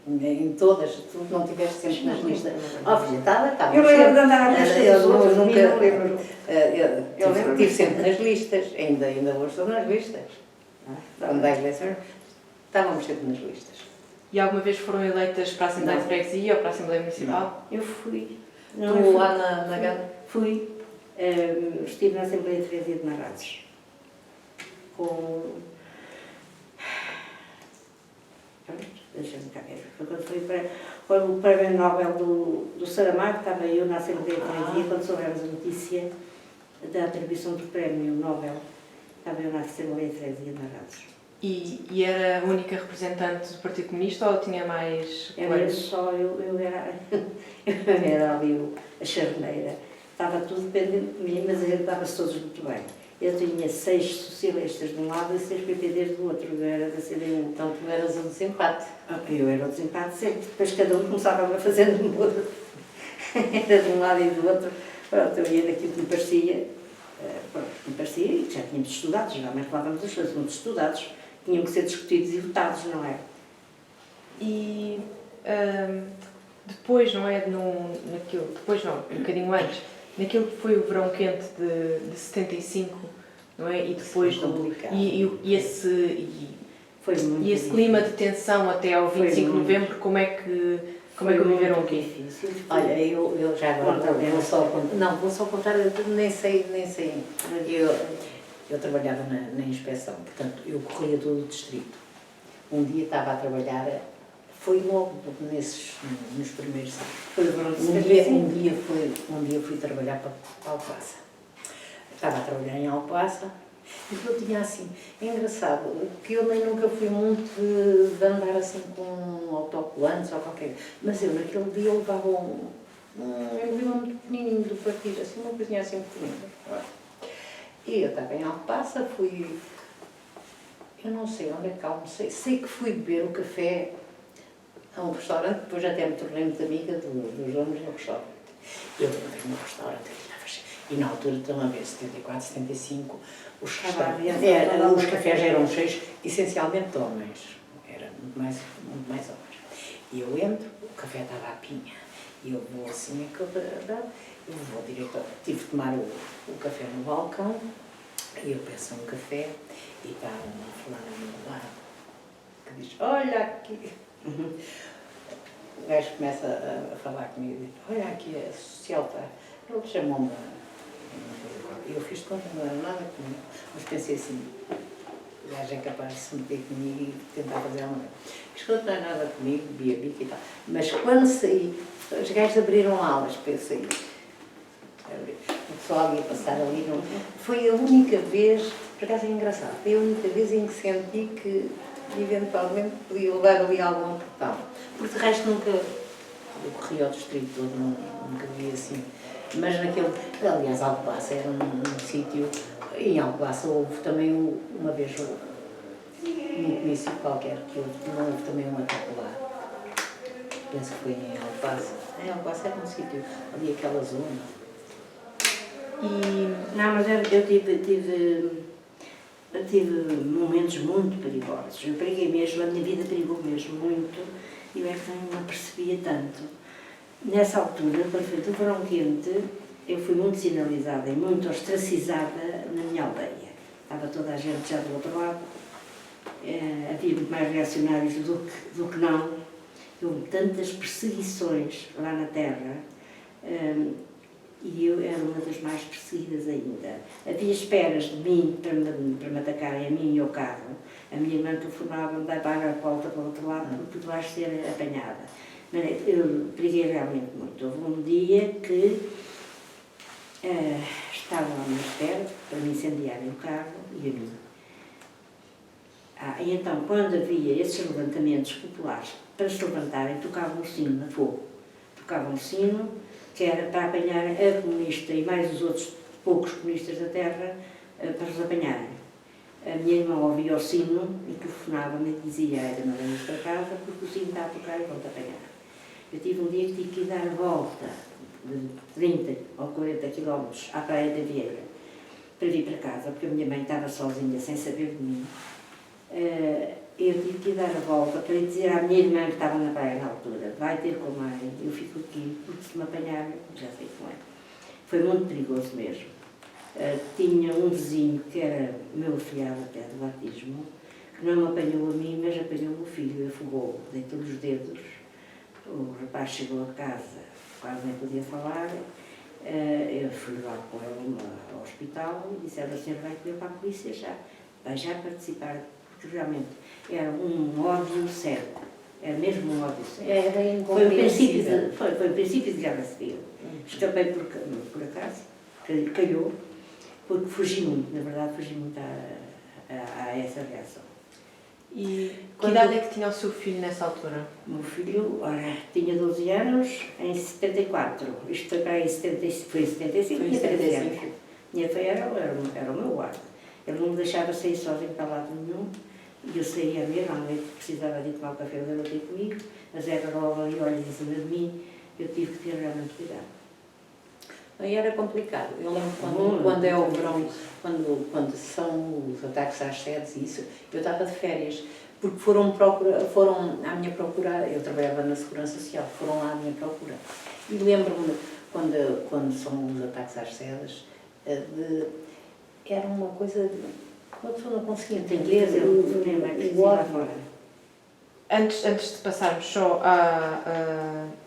Em todas, tu não tiveste sempre nas listas. Ó, filha, estava Eu lembro de andar à sempre. lista Eu dos outros, nunca... não lembro. Eu estive sempre nas listas, ainda hoje estou nas listas. Quando dá eleições, estávamos sempre nas listas. E alguma vez foram eleitas para a Assembleia de Freguesia ou para a Assembleia Municipal? Eu fui. Tu lá na Gana? Fui. Estive na Assembleia de Freguesia de Marrazes. Com... Deixa-me cá ver. Foi quando foi o Prémio Nobel do Saramago, estava eu na Assembleia de Freguesia, quando soubemos a notícia da atribuição do Prémio Nobel, estava eu na Assembleia de Freguesia de Marrazes. E era a única representante do Partido Comunista ou tinha mais Era colegas? só, eu era ali a charneira. Estava tudo dependente de mim, mas a gente estava-se todos muito bem. Eu tinha 6 socialistas de um lado e 6 PPDs do outro, eu era da CDU. Então tu eras o desempate. Eu era o desempate sempre, depois cada um começava a fazer de mudo. Era de um lado e do outro. Pronto, eu ia naquilo que me parecia, e já tínhamos estudado, geralmente falávamos das coisas, muito estudados, tinham que ser discutidos e votados, não é? E depois, não é? Depois não, um bocadinho antes, naquilo que foi o verão quente de 75, não é? E depois Foi muito e esse difícil. clima de tensão até ao 25 de novembro, como é que viveram aqui? Difícil. Olha, eu já agora vou só contar. Não, vou só contar, nem sei. Eu trabalhava na inspeção, portanto, eu corria todo o distrito. Um dia estava a trabalhar, foi logo nos primeiros anos. Foi o verão de Um dia fui trabalhar para Alcoaça. Estava a trabalhar em Alcoaça e eu tinha assim, é engraçado, que eu nem nunca fui muito de andar assim com autocolantes ou qualquer coisa, mas eu naquele dia eu levava um emblema muito pequenininho do partido, assim, uma coisinha assim pequenina. E eu estava em Alcoaça, eu não sei onde é que almocei, sei que fui beber o café a um restaurante, depois até me tornei muito amiga dos donos do restaurante. Eu trabalhei no restaurante, e na altura, estão a ver, 74, 75, os cafés eram cheios, essencialmente de homens, era muito mais homens. E eu entro, o café estava à pinha, e eu vou assim, eu vou direto, tive de tomar o café no balcão, e eu peço um café, e está uma fulana ao meu lado, que diz, olha aqui. O gajo começa a falar comigo e diz, olha aqui, a social está. Ele chamou-me, eu fiz de conta, não era nada comigo, mas pensei assim, o gajo é capaz de se meter comigo e tentar fazer alguma coisa. Fiz de conta, não é nada comigo, bebi a bica e tal. Mas quando saí, os gajos abriram alas para eu sair. O pessoal ia passar ali. Foi a única vez, por acaso é engraçado, foi a única vez em que senti que eventualmente podia levar ali algum portão. Porque de resto nunca, eu corri ao distrito todo, nunca vi assim Mas naquele, aliás, Alcobaça era um sítio, em Alcobaça houve também uma vez num comício qualquer que não houve também um ataque lá. Penso que foi em Alcobaça. Em Alcobaça era um sítio, ali aquela zona. Não, mas eu tive momentos muito perigosos. Eu preguei mesmo, a minha vida perigou mesmo muito, e eu é que não me apercebia tanto. Nessa altura, quando foi do verão quente, eu fui muito sinalizada e muito ostracizada na minha aldeia. Estava toda a gente já do outro lado, havia muito mais reacionários do que não. Houve tantas perseguições lá na terra, e eu era uma das mais perseguidas ainda. Havia esperas de mim para me atacarem, a mim e ao carro. A minha irmã telefonava-me, dá para a volta para o outro lado, porque tu vais ser apanhada. Eu briguei realmente muito. Houve um dia que estavam à minha espera para me incendiarem o carro e a mim. E então, quando havia esses levantamentos populares, para se levantarem, tocavam o sino na fogo. Tocavam o sino, que era para apanhar a comunista e mais os outros poucos comunistas da terra, para os apanharem. A minha irmã ouvia o sino e telefonava-me e dizia: "Era, não vamos para casa porque o sino está a tocar e vão-te apanhar." Eu tive um dia que tive que ir dar a volta de 30 ou 40 quilómetros à Praia da Vieira para vir para casa, porque a minha mãe estava sozinha, sem saber de mim. Eu tive que ir dar a volta para dizer à minha irmã que estava na praia na altura: "Vai ter com a mãe, eu fico aqui, porque se me apanharem, já sei como é." Foi muito perigoso mesmo. Tinha um vizinho que era meu afilhado até do batismo, que não me apanhou a mim, mas apanhou o meu filho, afogou, deitou-lhe os dedos. O rapaz chegou a casa, quase nem podia falar. Eu fui lá com ele ao hospital e disse: "A senhora vai correr para a polícia já, vai já participar." Porque realmente era um ódio cego, era mesmo um ódio cego. Foi o princípio de Guerra Civil. Escapei por acaso, calhou, porque fugi muito, na verdade fugi muito a essa reação. E que idade é que tinha o seu filho nessa altura? O meu filho, tinha 12 anos em 74. Isto foi para aí foi em 75, tinha 13 anos. Minha filha era o meu guarda. Ele não me deixava sair sozinho para lado nenhum. E eu saía mesmo, à noite precisava de ir tomar o café, ele ia ter comigo. A Zé logo ali, olhos em cima de mim. Eu tive que ter realmente cuidado. Aí era complicado. Eu lembro quando é o verão, quando são os ataques às sedes e isso, eu estava de férias, porque foram à minha procura. Eu trabalhava na Segurança Social, foram lá à minha procura. E lembro-me, quando são os ataques às sedes, era uma coisa, uma pessoa não conseguia entender o ódio. Antes de passarmos só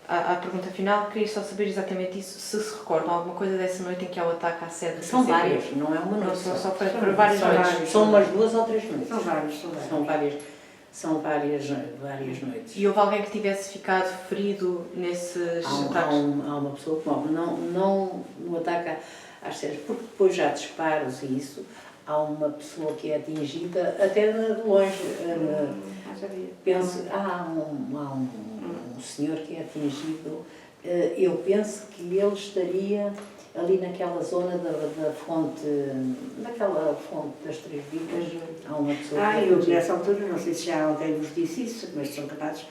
à pergunta final, queria só saber exatamente isso, se recordam alguma coisa dessa noite em que há o ataque à sede. São várias, não é uma noite. Só para várias noites. São umas 2 ou 3 noites. São várias. Várias noites. E houve alguém que tivesse ficado ferido nesses ataques? Há uma pessoa que morre, não no ataque às sedes, porque depois já disparos e isso, há uma pessoa que é atingida até de longe. Penso, há um senhor que é atingido. Eu penso que ele estaria ali naquela zona da fonte, daquela fonte das Três Vidas. Há uma pessoa eu nessa altura, não sei se já alguém vos disse isso, mas são capazes,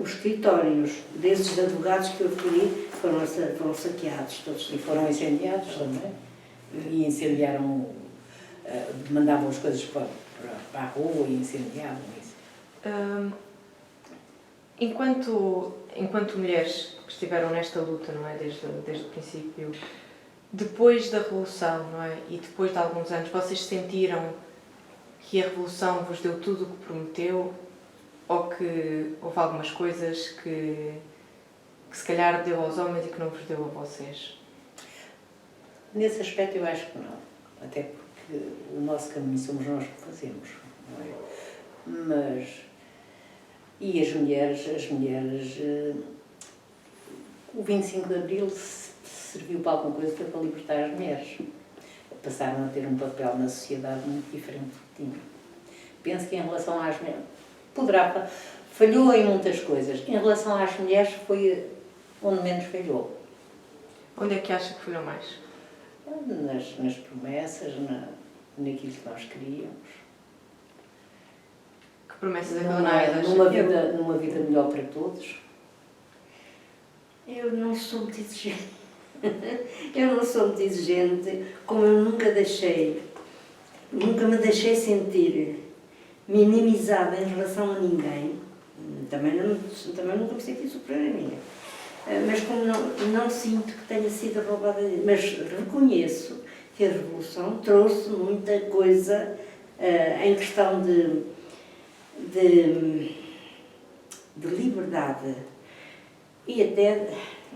os escritórios desses advogados que eu referi foram saqueados todos. E foram incendiados também. E incendiaram, mandavam as coisas para a rua e incendiavam isso. Enquanto mulheres que estiveram nesta luta, não é, desde o princípio, depois da Revolução, não é, e depois de alguns anos, vocês sentiram que a Revolução vos deu tudo o que prometeu, ou que houve algumas coisas que se calhar deu aos homens e que não vos deu a vocês? Nesse aspecto eu acho que não, até porque o nosso caminho somos nós que fazemos, não é? Mas, e as mulheres, o 25 de Abril serviu para alguma coisa, foi para libertar as mulheres. Passaram a ter um papel na sociedade muito diferente do que tinham. Penso que em relação às mulheres, falhou em muitas coisas. Em relação às mulheres foi onde menos falhou. Onde é que acha que falhou mais? Nas promessas, naquilo que nós queríamos. Que promessas é que a Dona Aida acha? Numa vida melhor para todos. Eu não sou muito exigente. Eu não sou muito exigente, como eu nunca me deixei sentir minimizada em relação a ninguém. Também nunca me senti superior a ninguém. Mas como não sinto que tenha sido roubada, mas reconheço que a Revolução trouxe muita coisa em questão de liberdade e até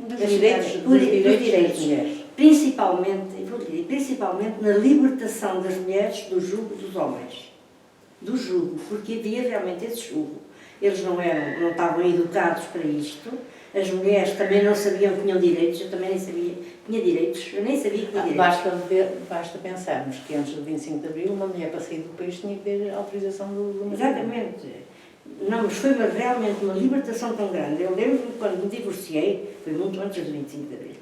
Dos direitos das mulheres. Principalmente na libertação das mulheres do jugo dos homens. Do jugo, porque havia realmente esse jugo. Eles não estavam educados para isto. As mulheres também não sabiam que tinham direitos, eu também nem sabia que tinha direitos, eu nem sabia que tinha direitos. Basta pensarmos que antes do 25 de Abril, uma mulher para sair do país tinha que ter autorização do marido. Exatamente. Não, mas foi realmente uma libertação tão grande. Eu lembro-me quando me divorciei, foi muito antes do 25 de Abril.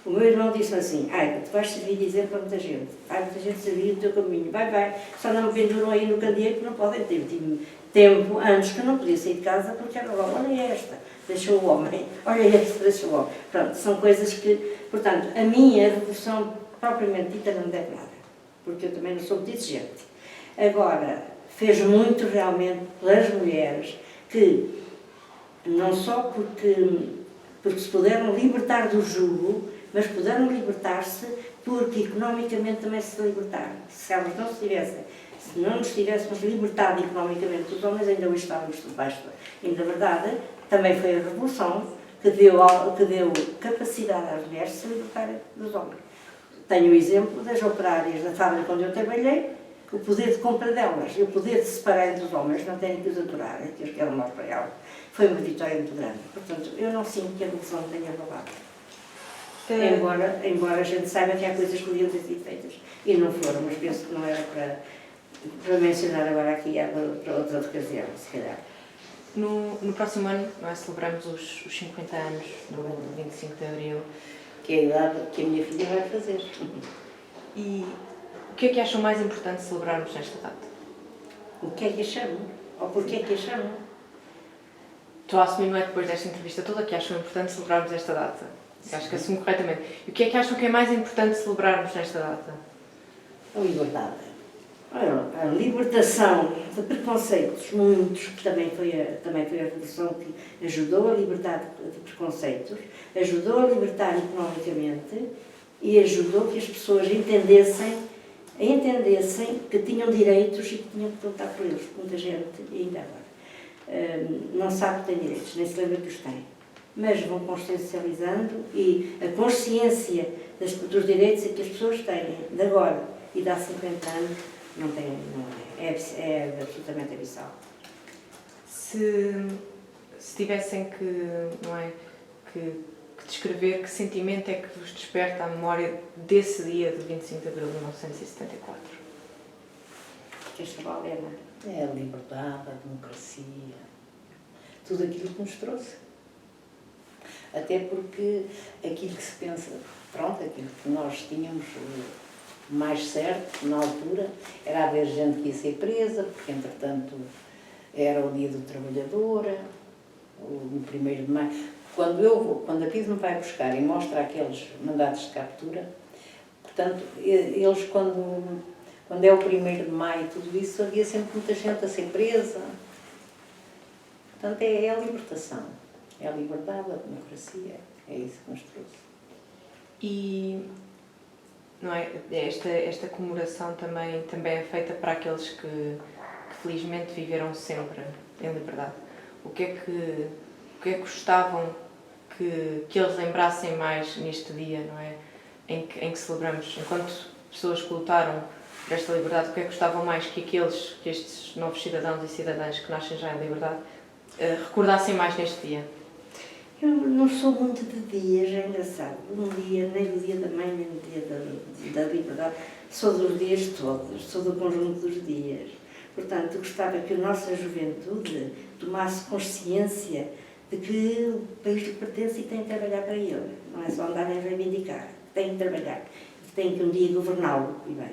O meu irmão disse assim, tu vais servir de exemplo para muita gente. Muita gente servir o teu caminho. Vai. Só não me penduram aí no candeeiro que não podem ter. Tive tempo, anos, que eu não podia sair de casa porque era logo, olha esta, deixou o homem. Olha esta, deixou o homem. Pronto, são coisas que... Portanto, a minha revolução, propriamente dita, não me deve nada. Porque eu também não sou muito exigente. Agora, fez muito realmente pelas mulheres que, não só porque se puderam libertar do jugo, mas puderam libertar-se porque economicamente também se libertaram. Se elas não nos tivéssemos libertado economicamente dos homens, ainda hoje estávamos debaixo. E, na verdade, também foi a Revolução que deu capacidade às mulheres de se libertarem dos homens. Tenho o exemplo das operárias da fábrica onde eu trabalhei, o poder de compra delas e o poder de separar dos homens, não terem que os aturar, que eles querem mal para elas, foi uma vitória muito grande. Portanto, eu não sinto que a Revolução tenha roubado. Embora a gente saiba que há coisas que podiam ter sido feitas e não foram, mas penso que não era para mencionar agora aqui, para outra ocasião, se calhar. No próximo ano, nós celebramos os 50 anos do 25 de Abril. Que é a idade que a minha filha vai fazer. E o que é que acham mais importante celebrarmos nesta data? O que é que achamos? Ou porquê é que achamos? Estou a assumir, não é depois desta entrevista toda, que acham importante celebrarmos esta data. Acho que assumo corretamente. E o que é que acham que é mais importante celebrarmos nesta data? A liberdade. A libertação de preconceitos, muitos, que também foi a Revolução que ajudou a libertar de preconceitos, ajudou a libertar economicamente e ajudou que as pessoas entendessem que tinham direitos e que tinham que lutar por eles. Muita gente, ainda agora, não sabe que tem direitos, nem se lembra que os tem. Mas vão consciencializando e a consciência dos direitos que as pessoas têm de agora e de há 50 anos é absolutamente abissal. Se tivessem que descrever que sentimento é que vos desperta a memória desse dia de 25 de abril de 1974? Esta valena. É a liberdade, a democracia, tudo aquilo que nos trouxe. Até porque aquilo que se pensa, aquilo que nós tínhamos mais certo na altura, era haver gente que ia ser presa, porque entretanto era o dia do trabalhador, no 1º de maio. Quando a PIDE me vai buscar e mostra aqueles mandados de captura, portanto, eles quando é o 1º de maio e tudo isso, havia sempre muita gente a ser presa. Portanto, é a libertação. É a liberdade, a democracia, é isso que nos trouxe. E não é? Esta comemoração também é feita para aqueles que felizmente viveram sempre em liberdade. O que é que gostavam que eles lembrassem mais neste dia, não é? Em que celebramos, enquanto pessoas que lutaram por esta liberdade, o que é que gostavam mais que estes novos cidadãos e cidadãs que nascem já em liberdade recordassem mais neste dia? Eu não sou muito de dias, é engraçado. Um dia, nem do dia da mãe, nem do dia da liberdade. Sou dos dias todos, sou do conjunto dos dias. Portanto, gostava que a nossa juventude tomasse consciência de que o país lhe pertence e tem que trabalhar para ele. Não é só andar a reivindicar, tem que trabalhar, tem que um dia governá-lo, e bem.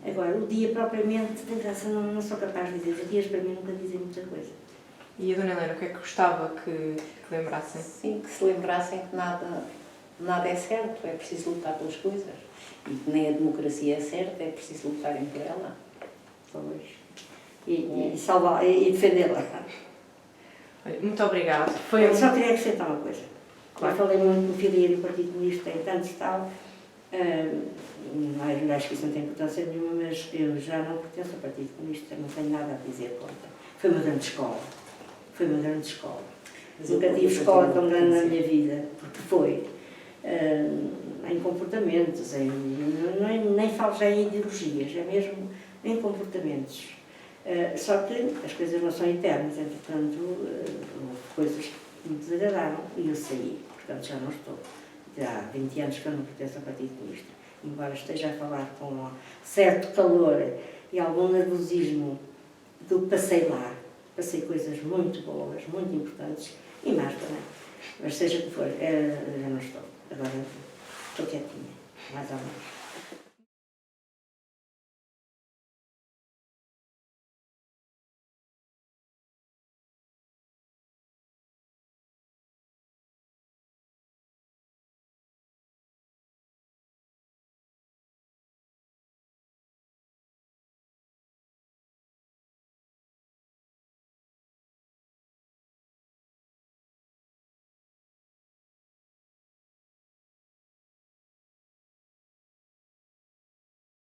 Agora, o dia propriamente, tem graça, não sou capaz de dizer, os dias para mim nunca dizem muita coisa. E a Dona Helena, o que é que gostava que lembrassem? Sim, que se lembrassem que nada é certo, é preciso lutar pelas coisas. E que nem a democracia é certa, é preciso lutarem por ela. Pois. E salvar, e defendê-la. Muito obrigada. Eu só queria acrescentar uma coisa. Claro. Eu falei muito no Filipe e no Partido Comunista, tem tantos e tal. Não acho que isso não tem importância nenhuma, mas eu já não pertenço ao Partido Comunista, não tenho nada a dizer contra. Foi uma grande escola. Foi uma grande escola. Nunca tive escola tão grande na minha vida, porque foi em comportamentos, nem falo já em ideologias, é mesmo em comportamentos. Só que as coisas não são eternas, entretanto, houve coisas que me desagradaram e eu saí, portanto já não estou. Já há 20 anos que eu não pertenço ao Partido Comunista, embora esteja a falar com certo calor e algum nervosismo do que passei lá. Passei coisas muito boas, muito importantes e mais também. Mas seja o que for, já não estou. Agora estou quietinha, mais ou menos.